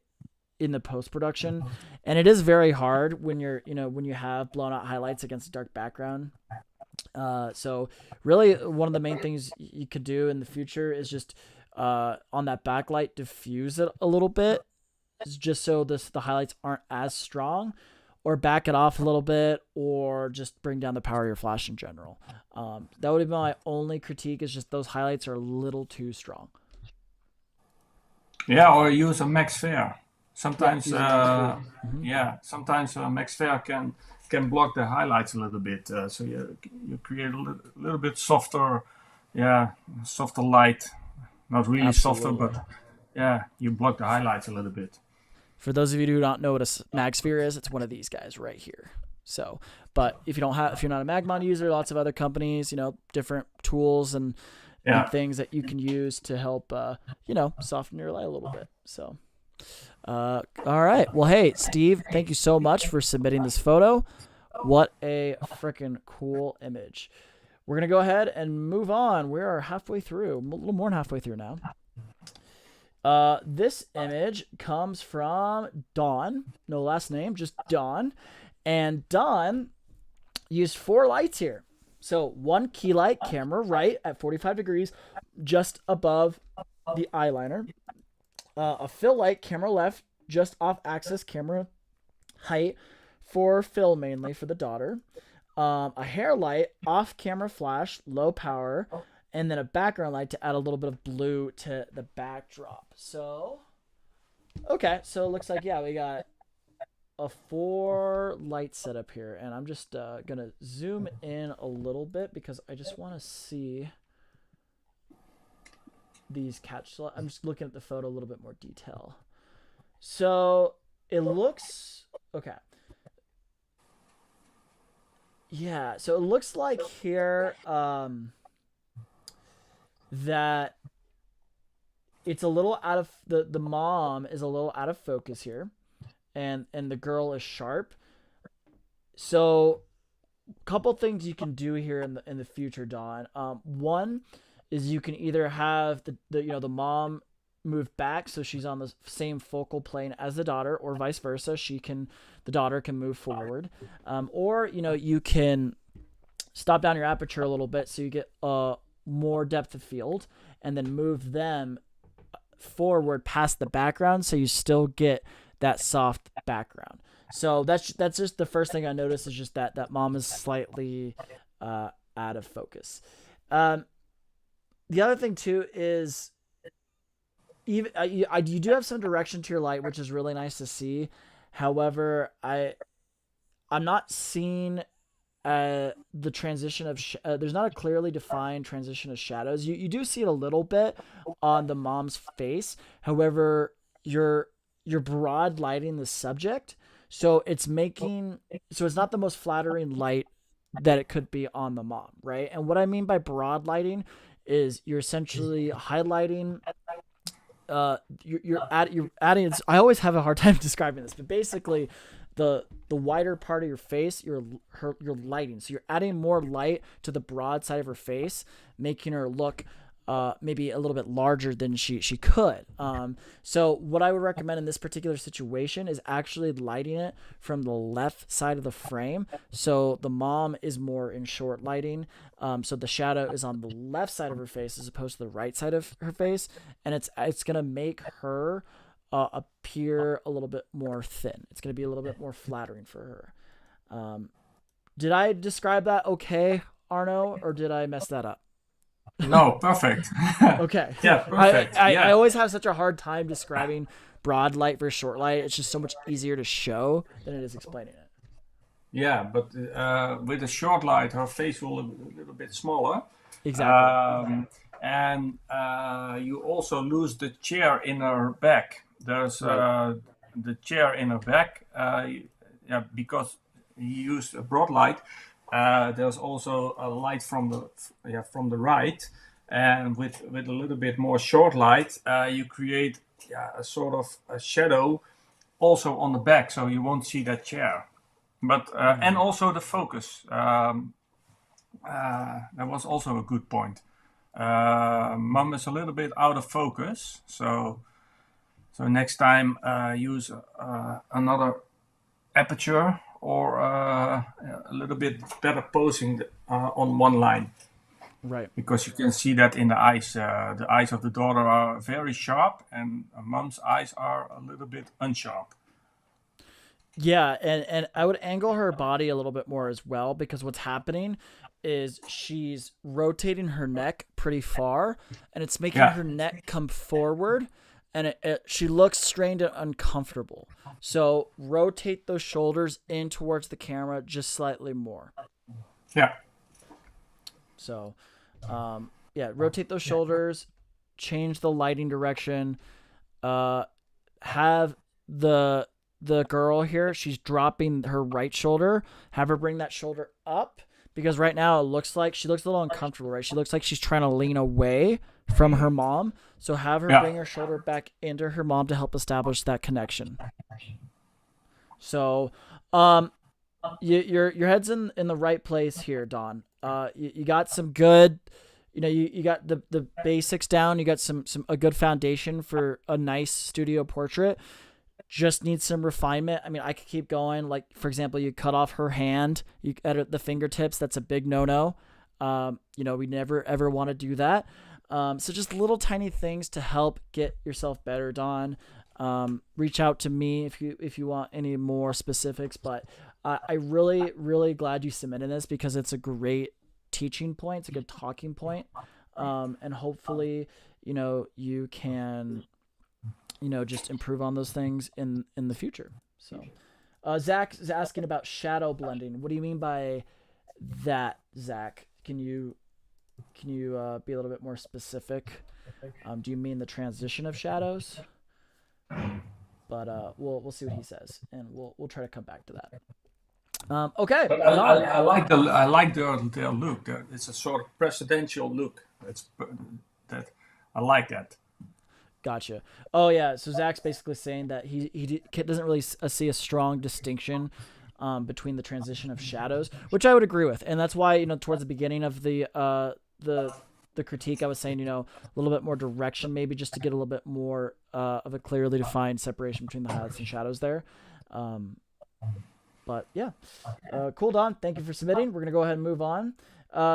S1: post production, and it is very hard when when you have blown out highlights against a dark background. So really, one of the main things you could do in the future is just on that backlight, diffuse it a little bit, just so the highlights aren't as strong, or back it off a little bit, or just bring down the power of your flash in general. That would be my only critique, is just those highlights are a little too strong.
S2: Yeah, or use a max fair.
S1: Yeah,
S2: Sometimes,
S1: using max fair. Mm-hmm.
S2: yeah, sometimes max fair can block the highlights a little bit. So you create a little bit softer, yeah, softer light. Not really softer,
S1: Absolutely.
S2: but yeah, you block the highlights a little bit.
S1: For those of you who don't know what a mag sphere is, it's one of these guys right here. So, but if you're not a Magmon user, lots of other companies, different tools and
S2: Yeah,
S1: things that you can use to help, soften your light a little bit. So, all right. Well, hey, Steve, thank you so much for submitting this photo. What a freaking cool image. we're going to go ahead and move on. We are halfway through, a little more than halfway through now. This image comes from Dawn. No last name, just Dawn. And Dawn used 4 lights here. So 1 key light, camera right at 45 degrees, just above the eyeliner. A fill light, camera left, just off axis, camera height, for fill mainly for the daughter. A hair light, off camera flash, low power, and then a background light to add a little bit of blue to the backdrop. So, okay, so it looks like, yeah, we got a 4 light setup here, and I'm just gonna zoom in a little bit because I just want to see these catch. I'm just looking at the photo a little bit more detail. So it looks okay. Yeah, so it looks like here that it's a little out of the mom is a little out of focus here, and the girl is sharp. So a couple things you can do here in the future, Dawn. One is you can either have the mom move back so she's on the same focal plane as the daughter, or vice versa. The daughter can move forward, or you can stop down your aperture a little bit so you get more depth of field, and then move them forward past the background so you still get that soft background. So that's just the first thing I noticed, is just that mom is slightly out of focus. The other thing too is even you do have some direction to your light, which is really nice to see. However, I'm not seeing the transition of there's not a clearly defined transition of shadows. You do see it a little bit on the mom's face. However, you're broad lighting the subject, so it's not the most flattering light that it could be on the mom, right? And what I mean by broad lighting is you're essentially highlighting. You're adding. I always have a hard time describing this, but basically, the wider part of your face, you're lighting. So you're adding more light to the broad side of her face, making her look maybe a little bit larger than she could. So what I would recommend in this particular situation is actually lighting it from the left side of the frame. So the mom is more in short lighting. So the shadow is on the left side of her face as opposed to the right side of her face. And it's going to make her appear a little bit more thin. It's going to be a little bit more flattering for her. Did I describe that okay, Arno, or did I mess that up?
S2: No, perfect.
S1: Okay.
S2: Yeah, perfect.
S1: I always have such a hard time describing broad light versus short light. It's just so much easier to show than it is explaining it.
S2: Yeah, but with a short light, her face will look a little bit smaller.
S1: Exactly.
S2: And you also lose the chair in her back. There's the chair in her back. Because you use a broad light. There's also a light from the right, and with a little bit more short light, you create a sort of a shadow also on the back, so you won't see that chair. But and also the focus. That was also a good point. Mom is a little bit out of focus, so next time use another aperture, or a little bit better posing on one line.
S1: Right.
S2: Because you can see that in the eyes. The eyes of the daughter are very sharp, and mom's eyes are a little bit unsharp.
S1: Yeah, and I would angle her body a little bit more as well, because what's happening is she's rotating her neck pretty far, and it's making her neck come forward, and she looks strained and uncomfortable. So rotate those shoulders in towards the camera just slightly more.
S2: Yeah.
S1: So, rotate those shoulders, change the lighting direction. Have the girl here, she's dropping her right shoulder. Have her bring that shoulder up, because right now it looks like she looks a little uncomfortable, right? She looks like she's trying to lean away from her mom. So have her bring her shoulder back into her mom to help establish that connection. So, your head's in the right place here, Dawn. You got some good, you got the basics down. You got a good foundation for a nice studio portrait. Just needs some refinement. I mean, I could keep going. Like, for example, you cut off her hand, you edit the fingertips. That's a big no-no. We never ever want to do that. So just little tiny things to help get yourself better, Don. Reach out to me if you want any more specifics, but I really, really glad you submitted this because it's a great teaching point. It's a good talking point. And hopefully, you can, just improve on those things in the future. So, Zach is asking about shadow blending. What do you mean by that, Zach? Can you be a little bit more specific? Do you mean the transition of shadows? But we'll see what he says, and we'll try to come back to that. Okay.
S2: But I like the look. It's a sort of presidential look. I like that.
S1: Gotcha. Oh yeah. So Zach's basically saying that he doesn't really see a strong distinction between the transition of shadows, which I would agree with, and that's why towards the beginning of the critique, I was saying a little bit more direction, maybe just to get a little bit more of a clearly defined separation between the highlights and shadows there. But yeah, cool, Don. Thank you for submitting. We're gonna go ahead and move on.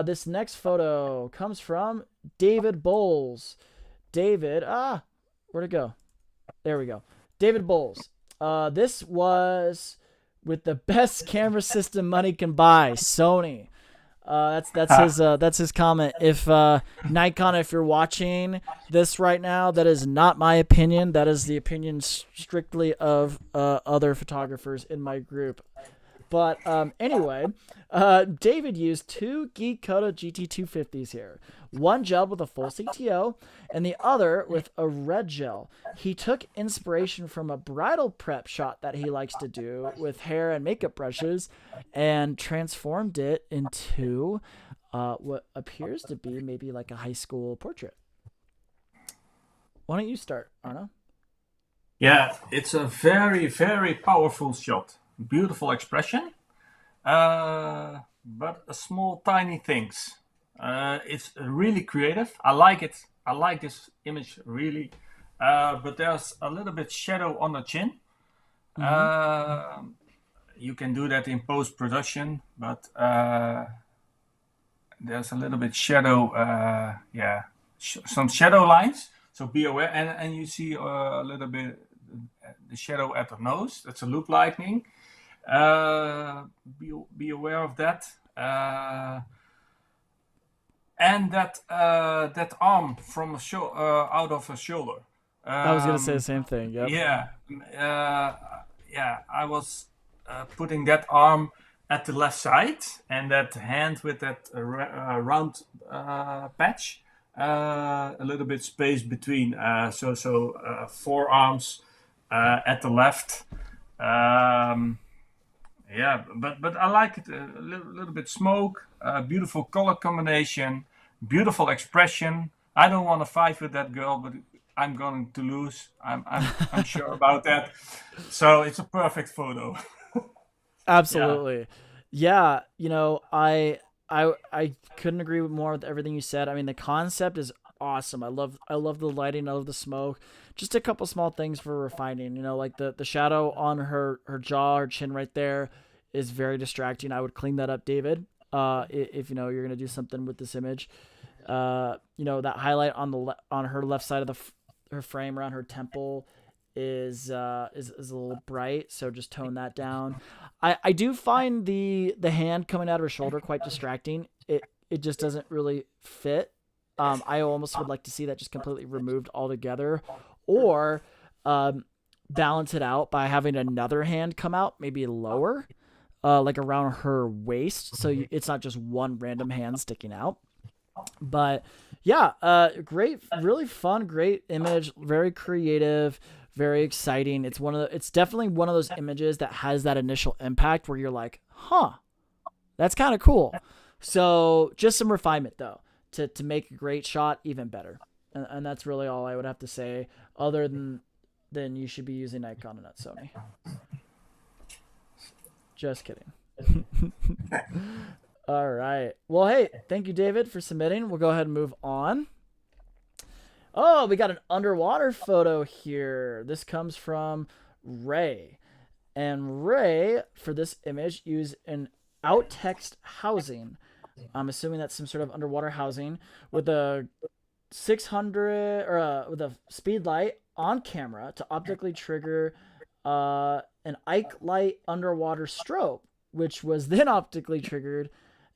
S1: This next photo comes from David Bowles. David, where'd it go? There we go. David Bowles. This was with the best camera system money can buy, Sony. That's his comment. If Nikon, if you're watching this right now, that is not my opinion. That is the opinion strictly of other photographers in my group. But anyway, David used two Geek Koda GT250s here. One gel with a full CTO and the other with a red gel. He took inspiration from a bridal prep shot that he likes to do with hair and makeup brushes and transformed it into what appears to be maybe like a high school portrait. Why don't you start, Arno?
S2: Yeah, it's a very, very powerful shot. Beautiful expression, but a small tiny things. It's really creative. I like it. I like this image really, but there's a little bit shadow on the chin. You can do that in post-production, but there's a little bit shadow. Some shadow lines. So be aware, and you see a little bit the shadow at the nose. That's a loop lightning. Be aware of that. And that arm from out of a shoulder.
S1: I was gonna say the same thing. Yep.
S2: Yeah. I was putting that arm at the left side and that hand with that round patch. A little bit space between. So forearms at the left. But I like it a little bit smoke, beautiful color combination, beautiful expression. I don't want to fight with that girl, but I'm going to lose. I'm sure about that. So it's a perfect photo.
S1: Absolutely. Yeah, I couldn't agree more with everything you said. I mean, the concept is awesome. I love the lighting, I love the smoke. Just a couple small things for refining, like the shadow on her jaw or chin right there is very distracting. I would clean that up, David. If you're going to do something with this image. That highlight on her left side of her frame around her temple is a little bright, so just tone that down. I do find the hand coming out of her shoulder quite distracting. It just doesn't really fit. I almost would like to see that just completely removed altogether, or balance it out by having another hand come out, maybe lower, like around her waist, so it's not just one random hand sticking out. But yeah, great, really fun, great image, very creative, very exciting. It's definitely one of those images that has that initial impact where you're like, huh, that's kind of cool. So just some refinement though, to make a great shot even better. And that's really all I would have to say, other than you should be using Nikon and not Sony. Just kidding. All right. Well, hey, thank you, David, for submitting. We'll go ahead and move on. Oh, we got an underwater photo here. This comes from Ray. And Ray, for this image, used an out-text housing. I'm assuming that's some sort of underwater housing with a 600 or with a speed light on camera to optically trigger an Ike light underwater strobe, which was then optically triggered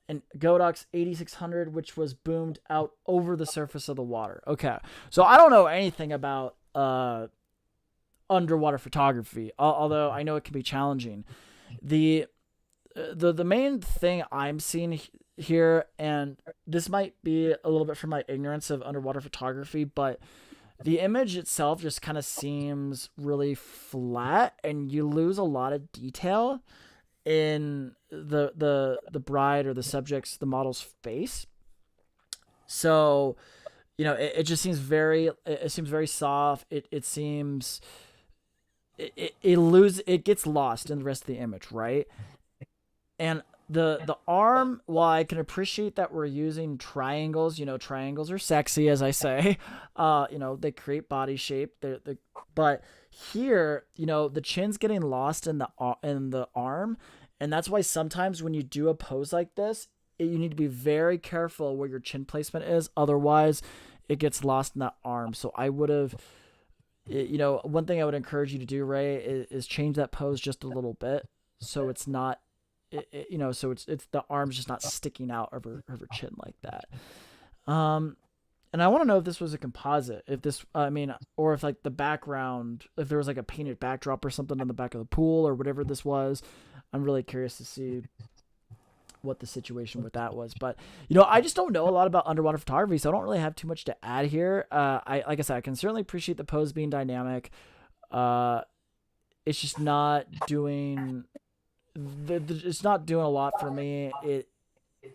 S1: an Godox 8600, which was boomed out over the surface of the water. Okay, so I don't know anything about underwater photography, although I know it can be challenging. The main thing I'm seeing here, and this might be a little bit from my ignorance of underwater photography, but the image itself just kind of seems really flat, and you lose a lot of detail in the bride or the subject's, the model's face. So, it just seems it seems very soft. It seems it gets lost in the rest of the image, right? And the arm, while I can appreciate that we're using triangles, triangles are sexy, as I say. They create body shape. But here, the chin's getting lost in the arm, and that's why sometimes when you do a pose like this, you need to be very careful where your chin placement is. Otherwise, it gets lost in that arm. So I would have, one thing I would encourage you to do, Ray, is change that pose just a little bit, so it's not, so it's the arm's just not sticking out of her chin like that. And I want to know if this was a composite, or if like the background, if there was like a painted backdrop or something on the back of the pool or whatever this was. I'm really curious to see what the situation with that was. But, I just don't know a lot about underwater photography, so I don't really have too much to add here. Like I said, I can certainly appreciate the pose being dynamic. It's just not doing it's not doing a lot for me.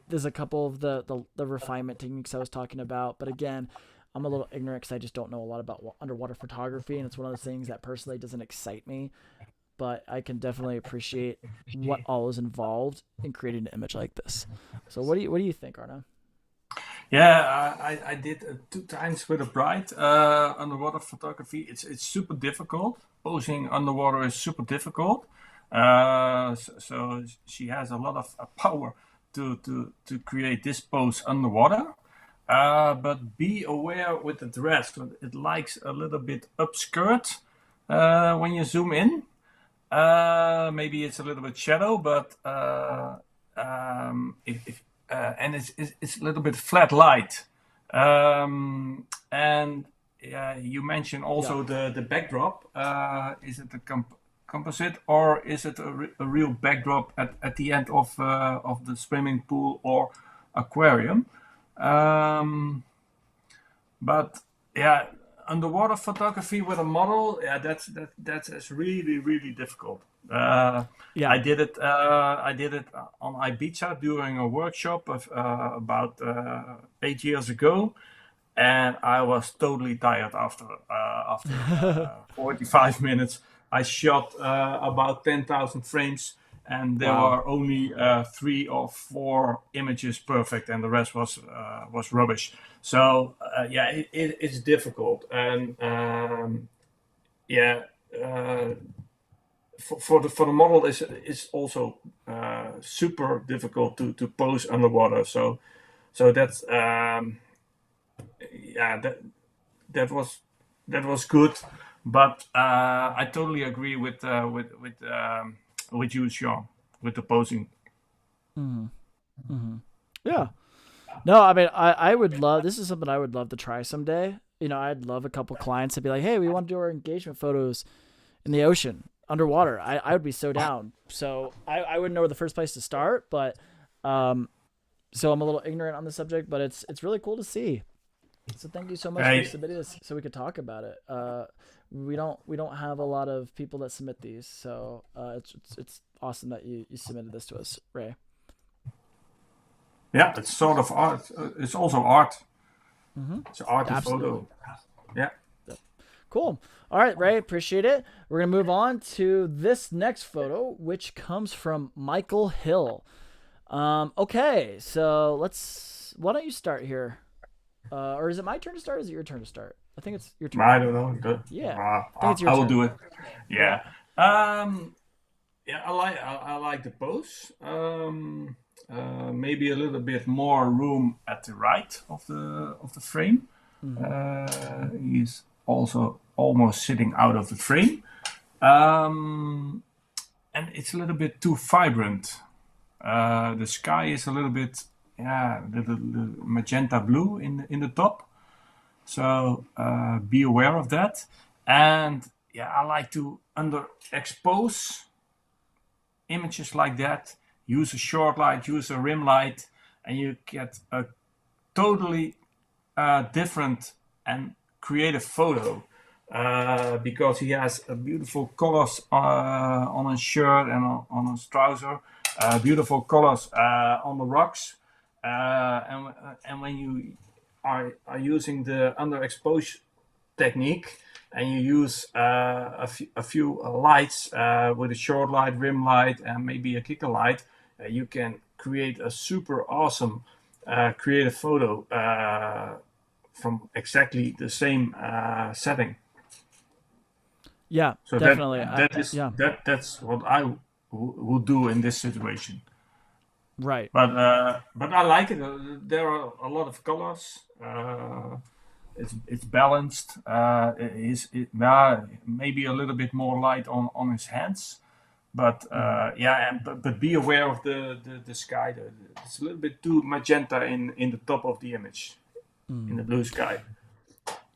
S1: There's a couple of the refinement techniques I was talking about, but again, I'm a little ignorant because I just don't know a lot about underwater photography, and it's one of those things that personally doesn't excite me. But I can definitely appreciate what all is involved in creating an image like this. So what do you think, Arno?
S2: Yeah, I did 2 times with a bride underwater photography. It's super difficult. Posing underwater is super difficult. So she has a lot of power to create this pose underwater. But be aware with the dress. It likes a little bit upskirt when you zoom in. Maybe it's a little bit shadow, but and it's a little bit flat light. And you mentioned also the backdrop. Is it a composite, or is it a real backdrop at the end of the swimming pool or aquarium? But yeah, underwater photography with a model, that's really really difficult. I did it on Ibiza during a workshop of about 8 years ago, and I was totally tired after 45 minutes. I shot about 10,000 frames, and there were only 3 or 4 images perfect, and the rest was rubbish. So it's difficult, and for the model is also super difficult to pose underwater. So that's that was good, but I totally agree with you, Sean, with the posing.
S1: Yeah. No, I mean, I would love, this is something I would love to try someday. I'd love a couple clients to be like, hey, we want to do our engagement photos in the ocean, underwater. I would be so down. So I wouldn't know where the first place to start, but so I'm a little ignorant on the subject, but it's really cool to see. So thank you so much for submitting this so we could talk about it. We don't have a lot of people that submit these, so it's awesome that you submitted this to us, Ray.
S2: Yeah, it's sort of art. It's also art. It's art and
S1: Absolutely.
S2: photo. Yeah.
S1: Cool. All right, Ray, appreciate it. We're going to move on to this next photo, which comes from Michael Hill. Okay, so why don't you start here? Or is it my turn to start? Or is it your turn to start? I think it's your turn.
S2: I don't know.
S1: Yeah, I think it's your
S2: I will
S1: turn.
S2: do it.
S1: Yeah.
S2: Yeah. Um, yeah, I like the pose. Maybe a little bit more room at the right of the frame.
S1: Hmm.
S2: He's also almost sitting out of the frame. Um, and it's a little bit too vibrant. The sky is a little bit, yeah, the magenta blue in the top. So be aware of that. And yeah, I like to underexpose images like that. Use a short light, use a rim light, and you get a totally different and creative photo. Because he has beautiful colors on his shirt and on his trouser, beautiful colors on the rocks, and when you are using the underexposure technique and you use a few lights with a short light, rim light, and maybe a kicker light, you can create a super awesome creative photo from exactly the same setting.
S1: Yeah,
S2: So
S1: definitely. Yeah,
S2: that's what I would do in this situation.
S1: right.
S2: But I like it. There are a lot of colors. It's balanced. Maybe a little bit more light on his hands, but
S1: Hmm.
S2: yeah, but be aware of the sky. It's a little bit too magenta in the top of the image in
S1: Hmm.
S2: the blue sky.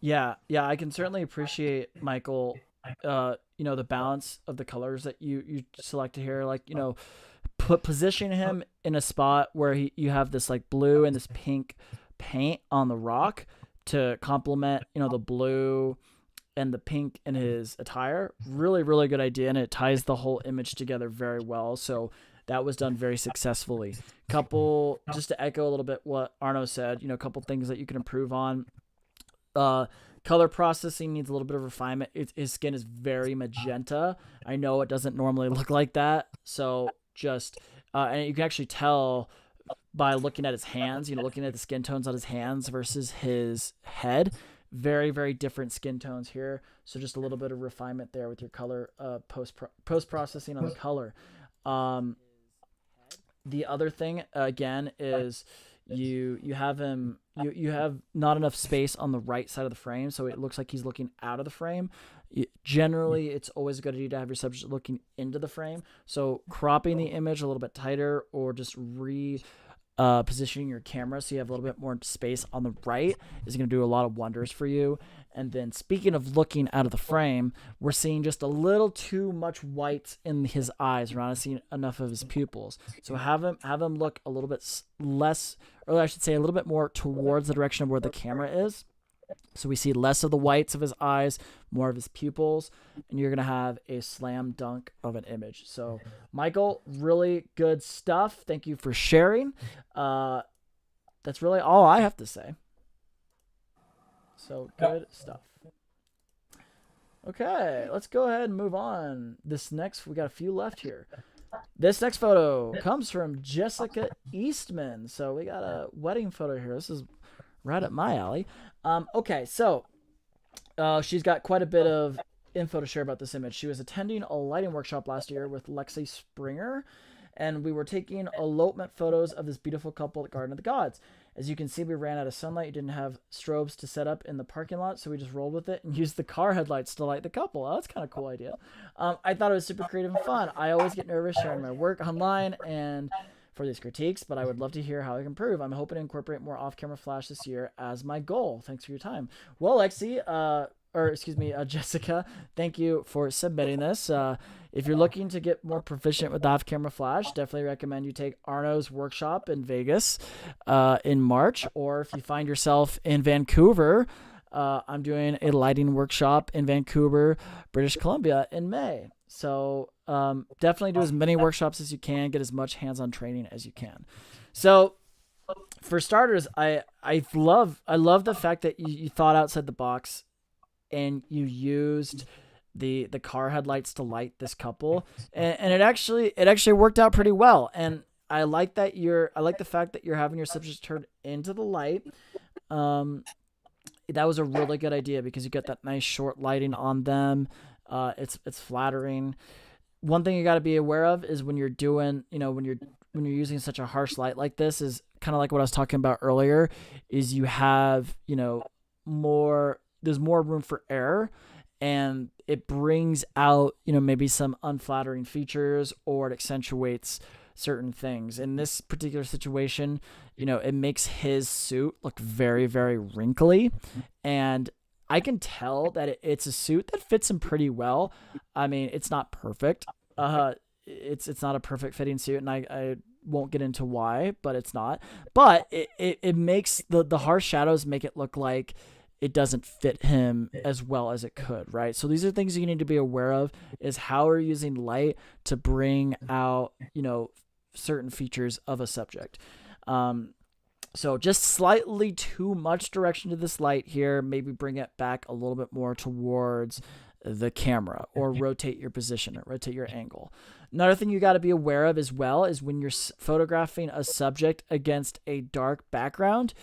S1: Yeah, yeah, I can certainly appreciate Michael. The balance of the colors that you selected here, like put position him in a spot where you have this like blue and this pink paint on the rock to complement the blue and the pink in his attire. Really, really good idea, and it ties the whole image together very well. So that was done very successfully. Couple, just to echo a little bit what Arno said, a couple things that you can improve on. uh Color processing needs a little bit of refinement. His skin is very magenta. I know it doesn't normally look like that, so just and you can actually tell by looking at his hands, looking at the skin tones on his hands versus his head. Very, very different skin tones here. So just a little bit of refinement there with your color post processing on the color. Um, the other thing again is you have him you have not enough space on the right side of the frame, so it looks like he's looking out of the frame. Generally, it's always a good idea to have your subject looking into the frame. So cropping the image a little bit tighter, or just positioning your camera so you have a little bit more space on the right is going to do a lot of wonders for you. And then speaking of looking out of the frame, we're seeing just a little too much white in his eyes. We're not seeing enough of his pupils. So have him look a little bit less, or I should say a little bit more towards the direction of where the camera is. So we see less of the whites of his eyes, more of his pupils, and you're going to have a slam dunk of an image. So, Michael, really good stuff. Thank you for sharing. Uh, that's really all I have to say. So, good stuff. Okay, let's go ahead and move on. We got a few left here. This next photo comes from Jessica Eastman. So, we got a wedding photo here. This is right up my alley. Okay, so she's got quite a bit of info to share about this image. She was attending a lighting workshop last year with Lexi Springer, and we were taking elopement photos of this beautiful couple at Garden of the Gods. As you can see, we ran out of sunlight. You didn't have strobes to set up in the parking lot, so we just rolled with it and used the car headlights to light the couple. Oh, that's kind of a cool idea. I thought it was super creative and fun. I always get nervous sharing my work online and for these critiques, but I would love to hear how I can improve. I'm hoping to incorporate more off-camera flash this year as my goal. Thanks for your time. Well, Lexi, Jessica, thank you for submitting this. If you're looking to get more proficient with off-camera flash, definitely recommend you take Arno's workshop in Vegas in March, or if you find yourself in Vancouver, I'm doing a lighting workshop in Vancouver, British Columbia in May. So definitely do as many workshops as you can, get as much hands-on training as you can. So for starters, I love the fact that you thought outside the box and you used the car headlights to light this couple, and it actually worked out pretty well. And I like that I like the fact that you're having your subjects turn into the light. Um, that was a really good idea because you get that nice short lighting on them. It's flattering. One thing you got to be aware of is when you're doing, when you're using such a harsh light like this, is kind of like what I was talking about earlier, is you have, there's more room for error, and it brings out, maybe some unflattering features, or it accentuates certain things. In this particular situation, it makes his suit look very, very wrinkly, and I can tell that it's a suit that fits him pretty well. I mean, it's not perfect. It's not a perfect fitting suit, and I won't get into why, but it's not. But it makes the harsh shadows make it look like it doesn't fit him as well as it could, right? So these are things you need to be aware of, is how we're using light to bring out, certain features of a subject. So just slightly too much direction to this light here. Maybe bring it back a little bit more towards the camera, or rotate your position, or rotate your angle. Another thing you got to be aware of as well is when you're photographing a subject against a dark background,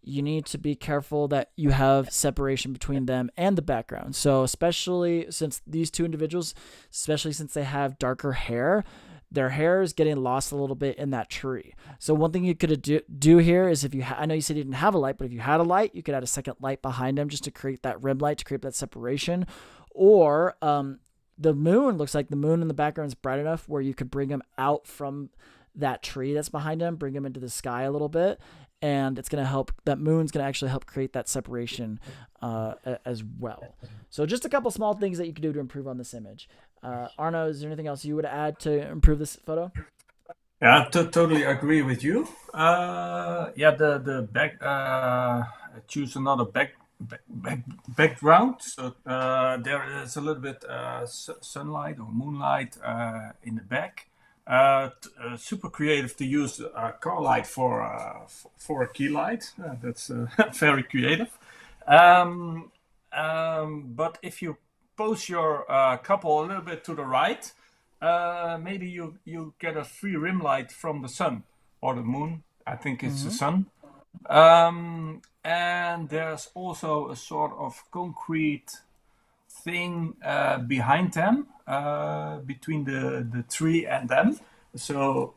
S1: you need to be careful that you have separation between them and the background. So especially since these two individuals, especially since they have darker hair, their hair is getting lost a little bit in that tree. So one thing you could do here is, if you I know you said you didn't have a light, but if you had a light, you could add a second light behind them just to create that rim light, to create that separation. Or the moon, looks like the moon in the background is bright enough where you could bring them out from that tree that's behind them, bring them into the sky a little bit, and it's going to help. That moon's going to actually help create that separation as well. So just a couple small things that you could do to improve on this image. Arno, is there anything else you would add to improve this photo?
S2: Yeah, totally agree with you. Yeah, the back. Choose another background. So there is a little bit sunlight or moonlight in the back. Super creative to use car light for a key light. That's very creative. But if you pose your couple a little bit to the right, maybe you get a free rim light from the sun or the moon. I think it's the sun. And there's also a sort of concrete thing behind them, between the tree and them. So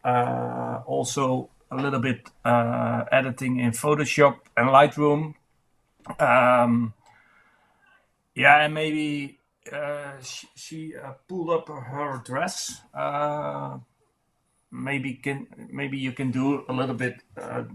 S2: also a little bit editing in Photoshop and Lightroom. Yeah, and maybe she pulled up her dress. Maybe you can do a little bit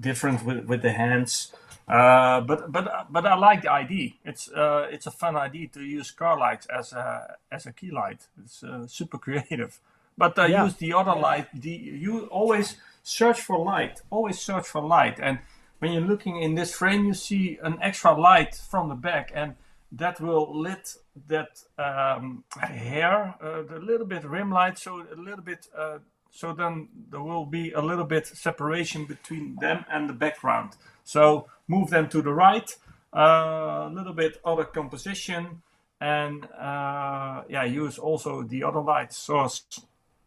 S2: different with the hands. But I like the idea. It's a fun idea to use car lights as a key light. It's super creative. But
S1: Yeah.
S2: use the other light. You always search for light. Always search for light. And when you're looking in this frame, you see an extra light from the back, and that will lit that hair, the little bit rim light, so a little bit. So then there will be a little bit separation between them and the background. So move them to the right, a little bit other composition, and use also the other light source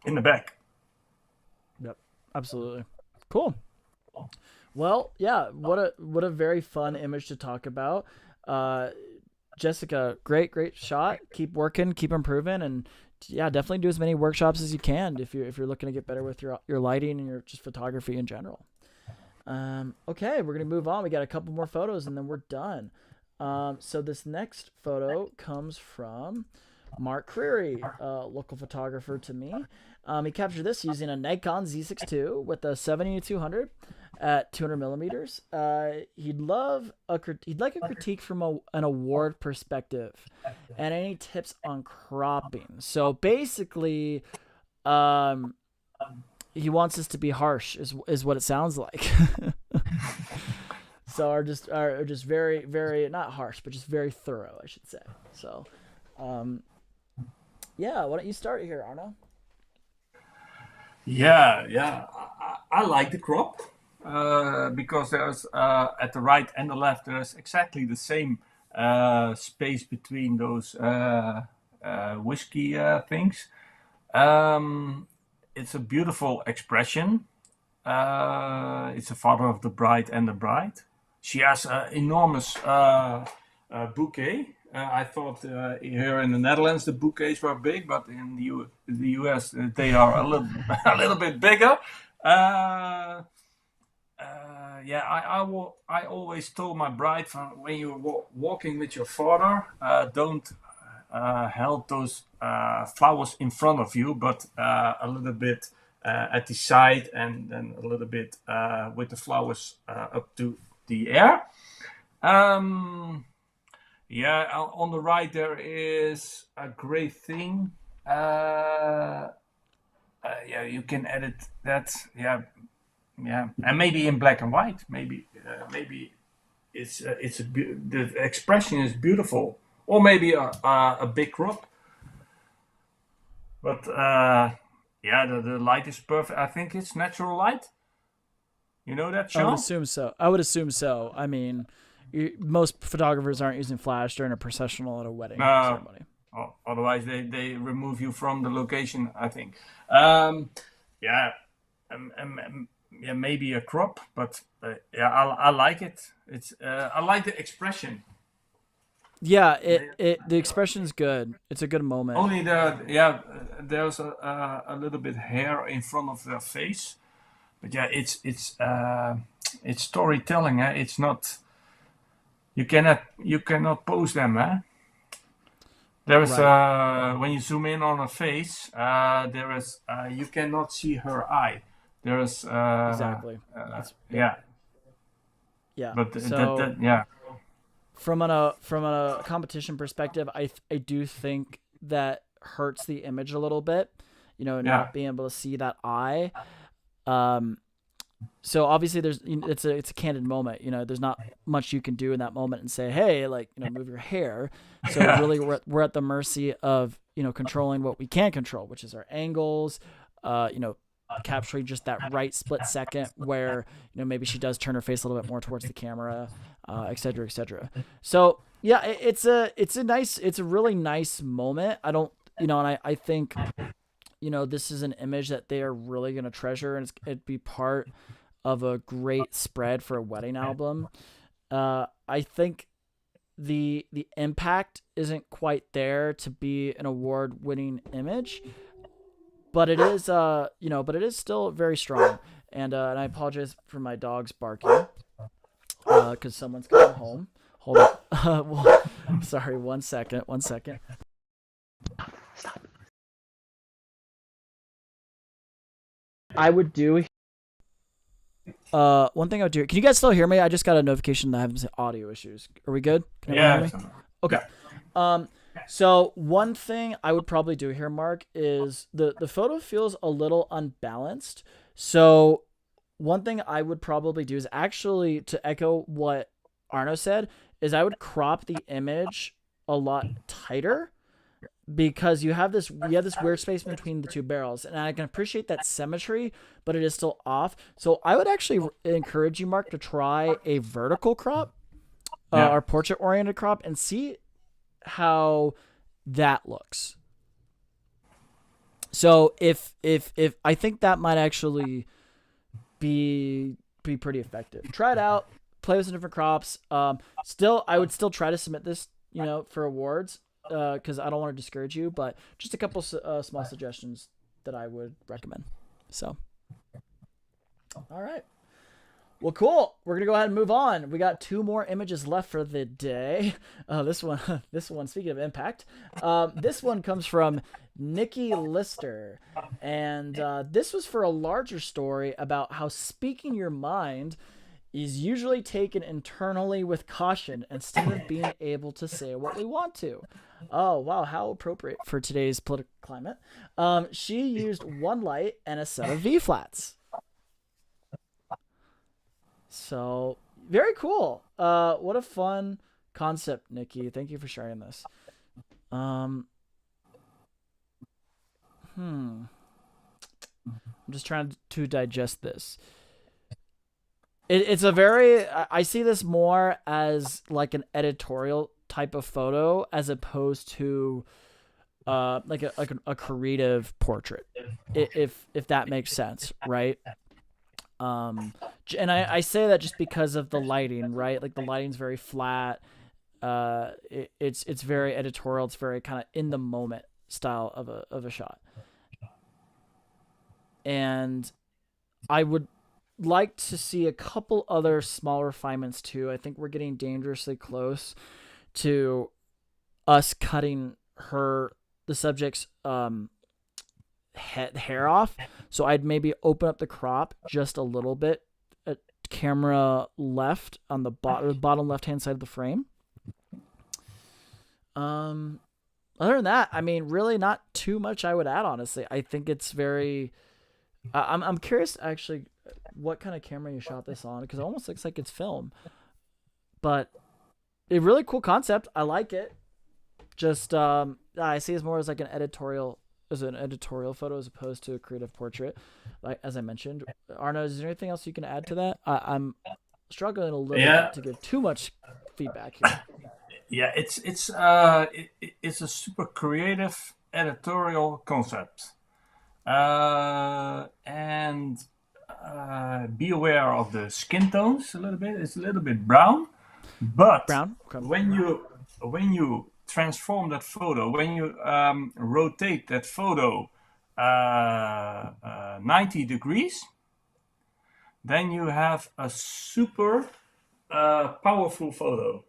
S2: in the back.
S1: Yep. Absolutely. Cool. Well, yeah. What a very fun image to talk about. Jessica, great shot. Keep working, keep improving, and yeah, definitely do as many workshops as you can if you're looking to get better with your lighting and your just photography in general. Okay, we're gonna move on. We got a couple more photos and then we're done. So this next photo comes from Mark Creary, local photographer to me. He captured this using a Nikon Z6 II with a 70-200 at 200 millimeters. He'd like a critique from an award perspective, and any tips on cropping. So basically, he wants this to be harsh, is what it sounds like. So are just very, very, not harsh, but just very thorough, I should say. So, yeah, why don't you start here, Arno?
S2: Yeah. I like the crop because there's at the right and the left there's exactly the same space between those whiskey things. It's a beautiful expression. It's the father of the bride and the bride. She has an enormous bouquet. I thought here in the Netherlands the bouquets were big, but in the US they are a little a little bit bigger. Uh, yeah, I always told my bride when you're walking with your father, don't held those flowers in front of you, but a little bit at the side, and then a little bit with the flowers up to the air. Um, yeah, on the right there is a great thing. Yeah, you can edit that. Yeah, yeah, and maybe in black and white. Maybe the expression is beautiful, or maybe a big crop. But yeah, the light is perfect. I think it's natural light. You know that,
S1: I would
S2: Sean?
S1: assume so. I would assume so. I mean, most photographers aren't using flash during a processional at a wedding
S2: No.
S1: ceremony.
S2: Otherwise, they remove you from the location, I think. Um, yeah, yeah, maybe a crop, but yeah, I like it. I like the expression.
S1: Yeah, the expression's good. It's a good moment.
S2: Only the yeah, there's a little bit hair in front of their face, but yeah, it's storytelling. It's not you cannot pose them. There is
S1: Right.
S2: when you zoom in on a face, there is you cannot see her eye. There is
S1: Exactly. That's yep.
S2: yeah,
S1: Yeah.
S2: but
S1: So
S2: yeah,
S1: from a competition perspective, I do think that hurts the image a little bit.
S2: yeah,
S1: Not being able to see that eye. Um, so obviously it's a candid moment. There's not much you can do in that moment and say, hey, like, move your hair. So
S2: yeah,
S1: really we're at the mercy of, controlling what we can control, which is our angles, uh, you know, capturing just that right split second where, maybe she does turn her face a little bit more towards the camera, et cetera, et cetera. So yeah, it's a really nice moment. I don't, and I think, this is an image that they are really going to treasure, and it'd be part of a great spread for a wedding album. I think the impact isn't quite there to be an award winning image, but it is but it is still very strong. And I apologize for my dogs barking because someone's coming home. Hold on. Well, sorry, one second. I would do one thing I would do. Can you guys still hear me? I just got a notification that I have some audio issues. Are we good? Can everyone
S2: yeah,
S1: hear me? Okay. Um, so one thing I would probably do here, Mark, is the photo feels a little unbalanced. So one thing I would probably do is actually, to echo what Arno said, is I would crop the image a lot tighter, because you have this weird space between the two barrels, and I can appreciate that symmetry, but it is still off. So I would actually encourage you, Mark, to try a vertical crop,
S2: yeah,
S1: or portrait oriented crop, and see how that looks. So if I think that might actually be pretty effective. Try it out. Play with some different crops. Still, I would still try to submit this, for awards, because I don't want to discourage you, but just a couple small suggestions that I would recommend. So, all right. Well, cool. We're gonna go ahead and move on. We got two more images left for the day. This one, this one. Speaking of impact, this one comes from Nikki Lister, and this was for a larger story about how speaking your mind is usually taken internally with caution instead of being able to say what we want to. Oh wow, how appropriate for today's political climate. She used one light and a set of V flats. So very cool. What a fun concept, Nikki. Thank you for sharing this. Um, I'm just trying to digest this. It's a very. I see this more as like an editorial type of photo as opposed to like a creative portrait, if that makes sense, right? And I say that just because of the lighting, right? Like the lighting's very flat. It's very editorial. It's very kind of in the moment style of a shot. And I would like to see a couple other small refinements too. I think we're getting dangerously close to us cutting the subject's hair off. So I'd maybe open up the crop just a little bit at camera left on the bottom left hand side of the frame. Other than that, I mean, really not too much I would add, honestly. I think it's very. I'm curious actually what kind of camera you shot this on, because it almost looks like it's film, but a really cool concept. I like it. Just I see it more as like an editorial photo as opposed to a creative portrait, like as I mentioned. Arno, is there anything else you can add to that? I'm struggling a little bit to give too much feedback here.
S2: Yeah, it's a super creative editorial concept, and be aware of the skin tones a little bit. It's a little bit brown, but
S1: Brown. Okay.
S2: when you transform that photo, when you rotate that photo 90 degrees, then you have a super powerful photo.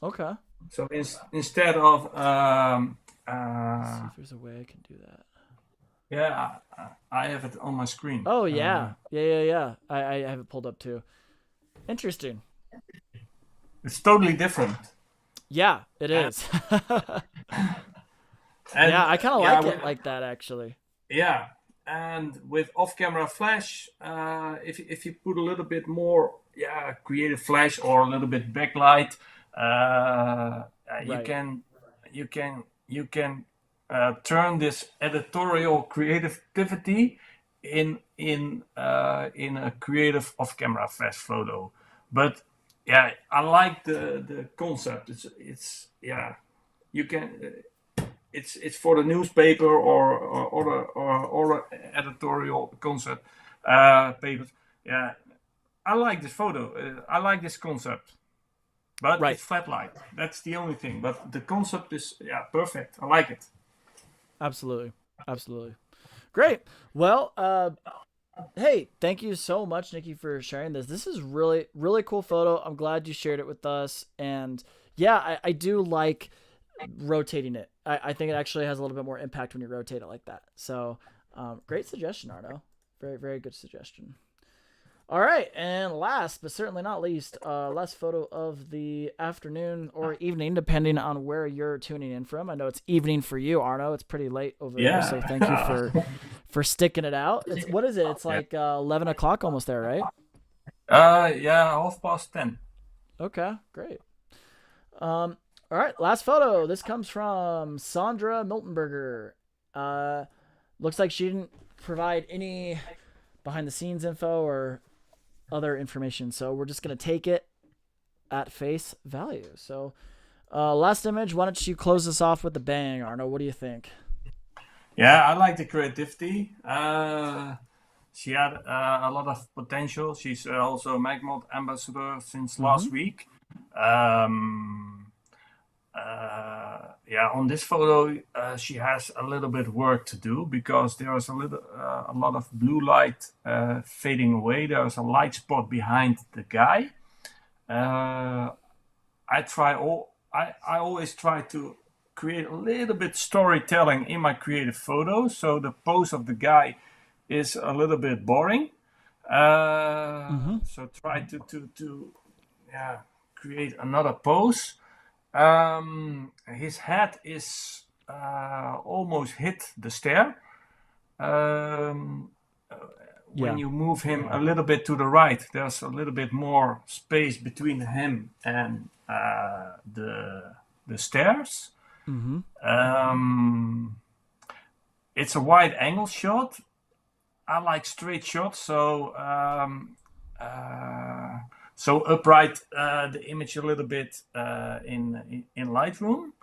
S1: Okay.
S2: So instead of
S1: Let's see if there's a way I can do that.
S2: yeah, I have it on my screen.
S1: Oh yeah, yeah. I have it pulled up too. Interesting.
S2: It's totally different.
S1: Yeah, it is.
S2: And
S1: yeah, I kind of like it like that actually.
S2: Yeah, and with off-camera flash, if you put a little bit more creative flash or a little bit backlight, you can turn this editorial creativity in a creative off-camera flash photo. But yeah, I like the concept. It's you can. It's for the newspaper or editorial concept papers. Yeah, I like this photo. I like this concept, but it's flat light. That's the only thing. But the concept is perfect. I like it.
S1: Absolutely, great. Well, hey, thank you so much, Nikki, for sharing this. This is really cool photo. I'm glad you shared it with us, and yeah, I do like rotating it. I think it actually has a little bit more impact when you rotate it like that. So great suggestion, Arno. Very good suggestion. All right, and last but certainly not least, last photo of the afternoon or evening, depending on where you're tuning in from. I know it's evening for you, Arno. It's pretty late over there, so thank you for sticking it out. What is it? It's like 11 o'clock almost there, right?
S2: 10:30.
S1: Okay, great. All right, last photo. This comes from Sandra Miltenberger. Looks like she didn't provide any behind the scenes info or other information, so we're just going to take it at face value. So last image, why don't you close this off with a bang, Arno? What do you think?
S2: Yeah, I like the creativity. She had a lot of potential. She's also a Magmod ambassador since last week. On this photo, she has a little bit work to do because there's a lot of blue light fading away. There's a light spot behind the guy. I always try to create a little bit storytelling in my creative photos, so the pose of the guy is a little bit boring. So try to create another pose. His head is almost hit the stair. When you move him a little bit to the right, there's a little bit more space between him and the stairs. It's a wide angle shot. I like straight shots, so upright the image a little bit in Lightroom.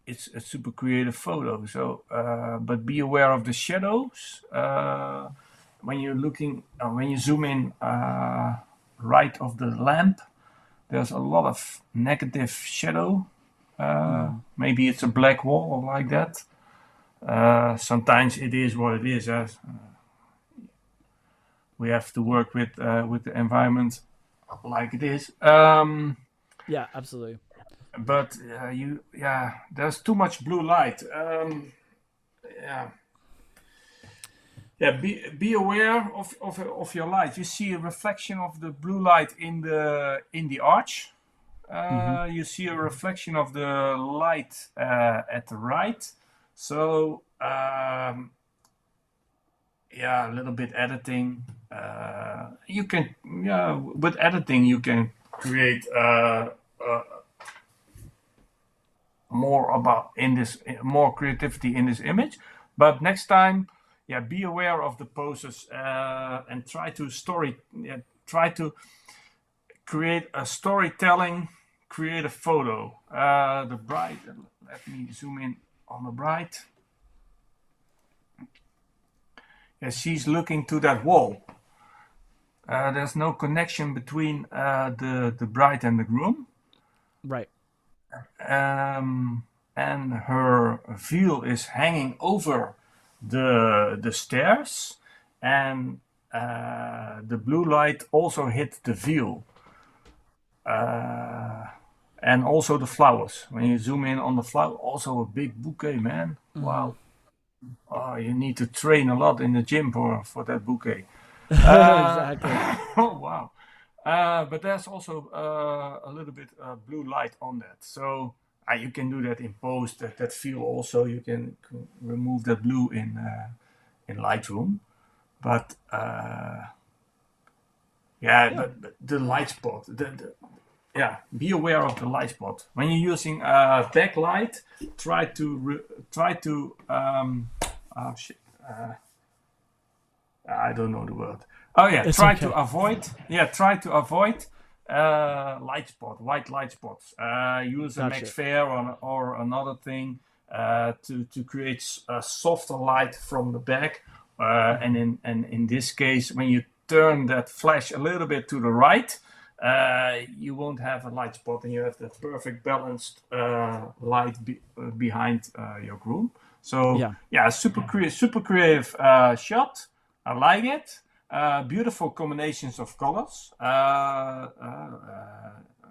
S2: it's a super creative photo. So, but be aware of the shadows when you're looking when you zoom in right of the lamp. There's a lot of negative shadow. Maybe it's a black wall or like that. Sometimes it is what it is. We have to work with the environment like it is.
S1: Yeah, absolutely.
S2: But there's too much blue light. Yeah, yeah. Be aware of your light. You see a reflection of the blue light in the arch.
S1: Mm-hmm.
S2: You see a reflection of the light at the right. So yeah, a little bit editing. You can with editing you can create more about in this more creativity in this image. But next time, yeah, be aware of the poses and try to create a storytelling, create a photo. The bride. Let me zoom in on the bride. Yeah, she's looking to that wall. There's no connection between the bride and the groom.
S1: Right.
S2: And her veil is hanging over the stairs, and the blue light also hit the veil, and also the flowers. When you zoom in on the flower, also a big bouquet, man.
S1: Mm-hmm.
S2: Wow. Oh, you need to train a lot in the gym for that bouquet. Uh,
S1: Exactly.
S2: oh wow. But there's also a little bit blue light on that. So you can do that in post. That feel also you can remove that blue in Lightroom. But
S1: Yeah.
S2: but the light spot. Yeah, be aware of the light spot when you're using backlight. Try to oh shit. I don't know the word. Oh yeah,
S1: It's
S2: try
S1: okay.
S2: to avoid. Yeah, try to avoid white light spots. Use a
S1: Gotcha.
S2: Max Fair or another thing to create a softer light from the back. And in this case, when you turn that flash a little bit to the right, you won't have a light spot, and you have that perfect balanced light behind your groom. So
S1: Yeah.
S2: yeah, super creative shot. I like it. Beautiful combinations of colors. A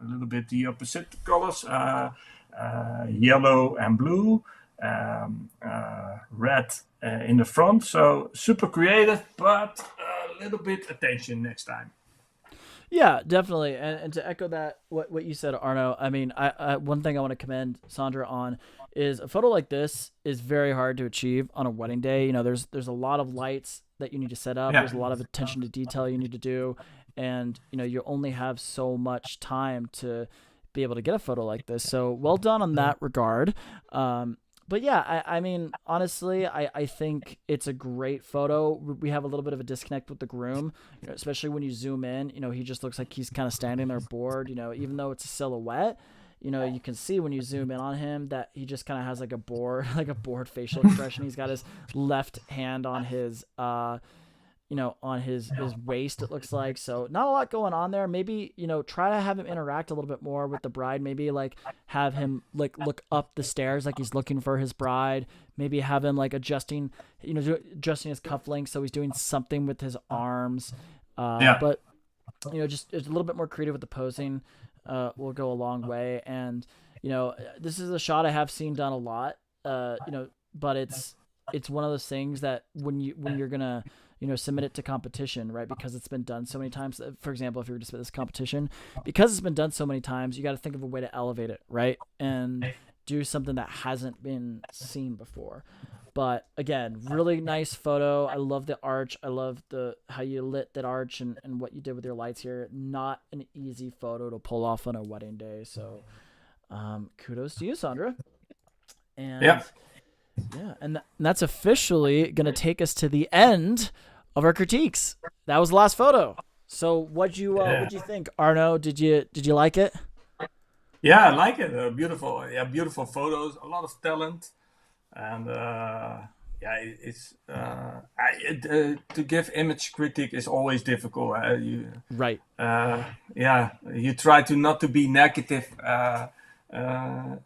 S2: little bit the opposite colors. Yellow and blue. Red in the front. So super creative, but a little bit attention next time.
S1: Yeah, definitely. And to echo that, what you said, Arno, I mean, I one thing I want to commend Sandra on is a photo like this is very hard to achieve on a wedding day. You know, there's a lot of lights that you need to set up.
S2: Yeah.
S1: There's a lot of attention to detail you need to do, and you know, you only have so much time to be able to get a photo like this. So well done on that regard. But yeah, I mean, honestly, I think it's a great photo. We have a little bit of a disconnect with the groom, you know, especially when you zoom in. You know, he just looks like he's kind of standing there bored. You know, even though it's a silhouette, you know, you can see when you zoom in on him that he just kind of has like a bored, like a bored facial expression. He's got his left hand on his you know, on his waist, it looks like. So not a lot going on there. Maybe, you know, try to have him interact a little bit more with the bride. Maybe like have him like look up the stairs like he's looking for his bride. Maybe have him like adjusting, you know, adjusting his cufflinks so he's doing something with his arms.
S2: Yeah.
S1: But you know, just a little bit more creative with the posing will go a long way. And you know, this is a shot I have seen done a lot. You know, but it's one of those things that when you're gonna, you know, submit it to competition, right? Because it's been done so many times. For example, if you were to submit this competition, because it's been done so many times, you got to think of a way to elevate it, right? And do something that hasn't been seen before. But again, really nice photo. I love the arch. I love how you lit that arch and what you did with your lights here. Not an easy photo to pull off on a wedding day. So kudos to you, Sandra. And
S2: Yeah.
S1: yeah, and that's officially going to take us to the end of our critiques. That was the last photo. So what'd you think, Arno? Did you like it?
S2: Yeah, I like it. Beautiful, yeah, beautiful photos, a lot of talent, and yeah, it's to give image critique is always difficult.
S1: Right.
S2: Yeah, you try to not to be negative.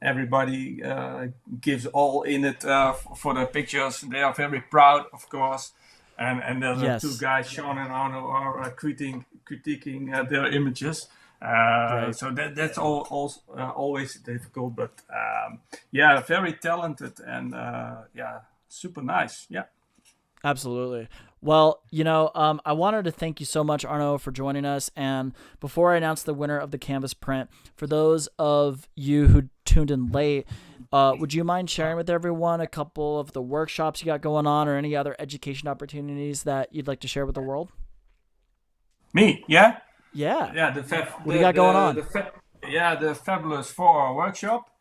S2: Everybody gives all in it for the pictures. They are very proud, of course, and the two
S1: Yes.
S2: guys, Sean and Arno, are critiquing their images.
S1: Right.
S2: So that's always difficult, but yeah, very talented and yeah, super nice. Yeah.
S1: Absolutely. Well, I wanted to thank you so much, Arno, for joining us. And before I announce the winner of the canvas print, for those of you who tuned in late, would you mind sharing with everyone a couple of the workshops you got going on or any other education opportunities that you'd like to share with the world?
S2: Me, yeah.
S1: Yeah.
S2: Yeah,
S1: What do you got going on?
S2: Yeah, the Fabulous 4 workshop,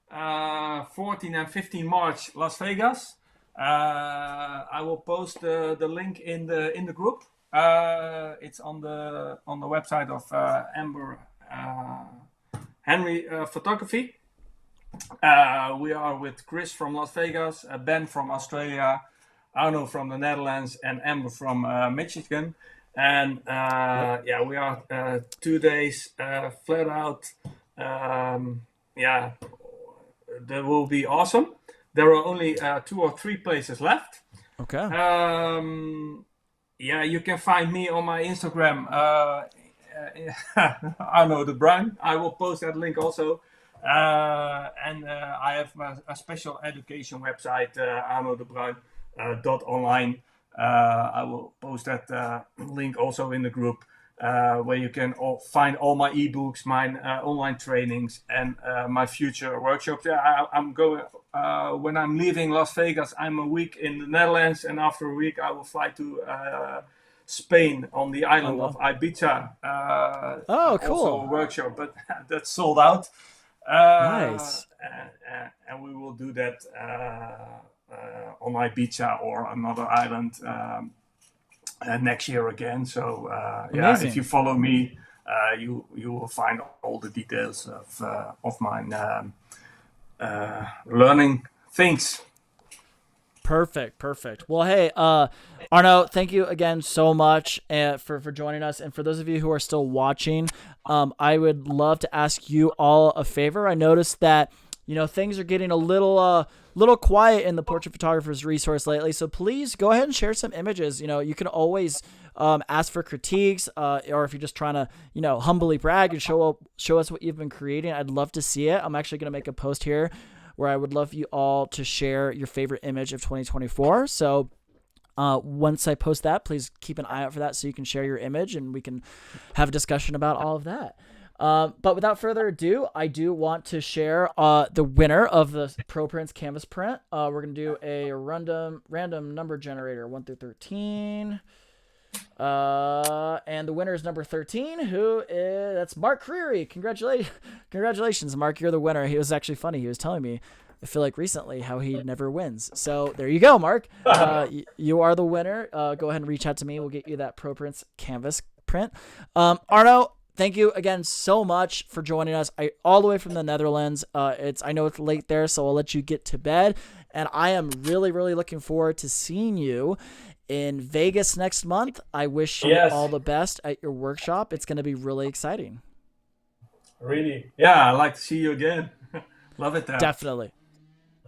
S2: 14 and 15 March, Las Vegas. I will post the link in the group. It's on the website of Amber Henry Photography. We are with Chris from Las Vegas, Ben from Australia, Arno from the Netherlands, and Amber from Michigan. And yeah, we are 2 days flat out. Yeah, that will be awesome. There are only 2 or 3 places left.
S1: Okay.
S2: Yeah, you can find me on my Instagram, Arno de Brujin. I will post that link also. And I have a special education website, Arno de Brujin .online. I will post that link also in the group, where you can find all my ebooks, my online trainings, and my future workshops. Yeah, I'm going when I'm leaving Las Vegas. I'm a week in the Netherlands, and after a week, I will fly to Spain on the island of Ibiza.
S1: Oh, cool!
S2: Also a workshop, but that's sold out.
S1: Nice.
S2: And we will do that on Ibiza or another island next year again. So yeah, if you follow me, you will find all the details of my learning things.
S1: Perfect. Well, hey, Arno, thank you again so much for joining us. And for those of you who are still watching, I would love to ask you all a favor. I noticed that, things are getting a little quiet in the Portrait Photographer's resource lately. So please go ahead and share some images. You can always ask for critiques, or if you're just trying to, humbly brag and show us what you've been creating. I'd love to see it. I'm actually going to make a post here where I would love you all to share your favorite image of 2024. So once I post that, please keep an eye out for that so you can share your image and we can have a discussion about all of that. But without further ado, I do want to share the winner of the Pro Prints Canvas print. We're going to do a random number generator, 1 through 13. And the winner is number 13, that's Mark Creary. Congratulations, Mark. You're the winner. He was actually funny. He was telling me, I feel like recently, how he never wins. So there you go, Mark. You are the winner. Go ahead and reach out to me. We'll get you that Pro Prints Canvas print. Arno, thank you again so much for joining us. All the way from the Netherlands. I know it's late there, so I'll let you get to bed. And I am really, really looking forward to seeing you in Vegas next month. I wish you all the best at your workshop. It's going to be really exciting.
S2: Really? Yeah, I'd like to see you again. Love it there.
S1: Definitely.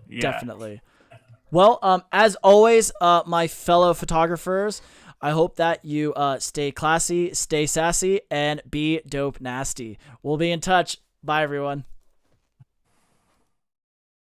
S1: Yeah. Definitely. Well, as always, my fellow photographers, I hope that you stay classy, stay sassy, and be dope nasty. We'll be in touch. Bye, everyone.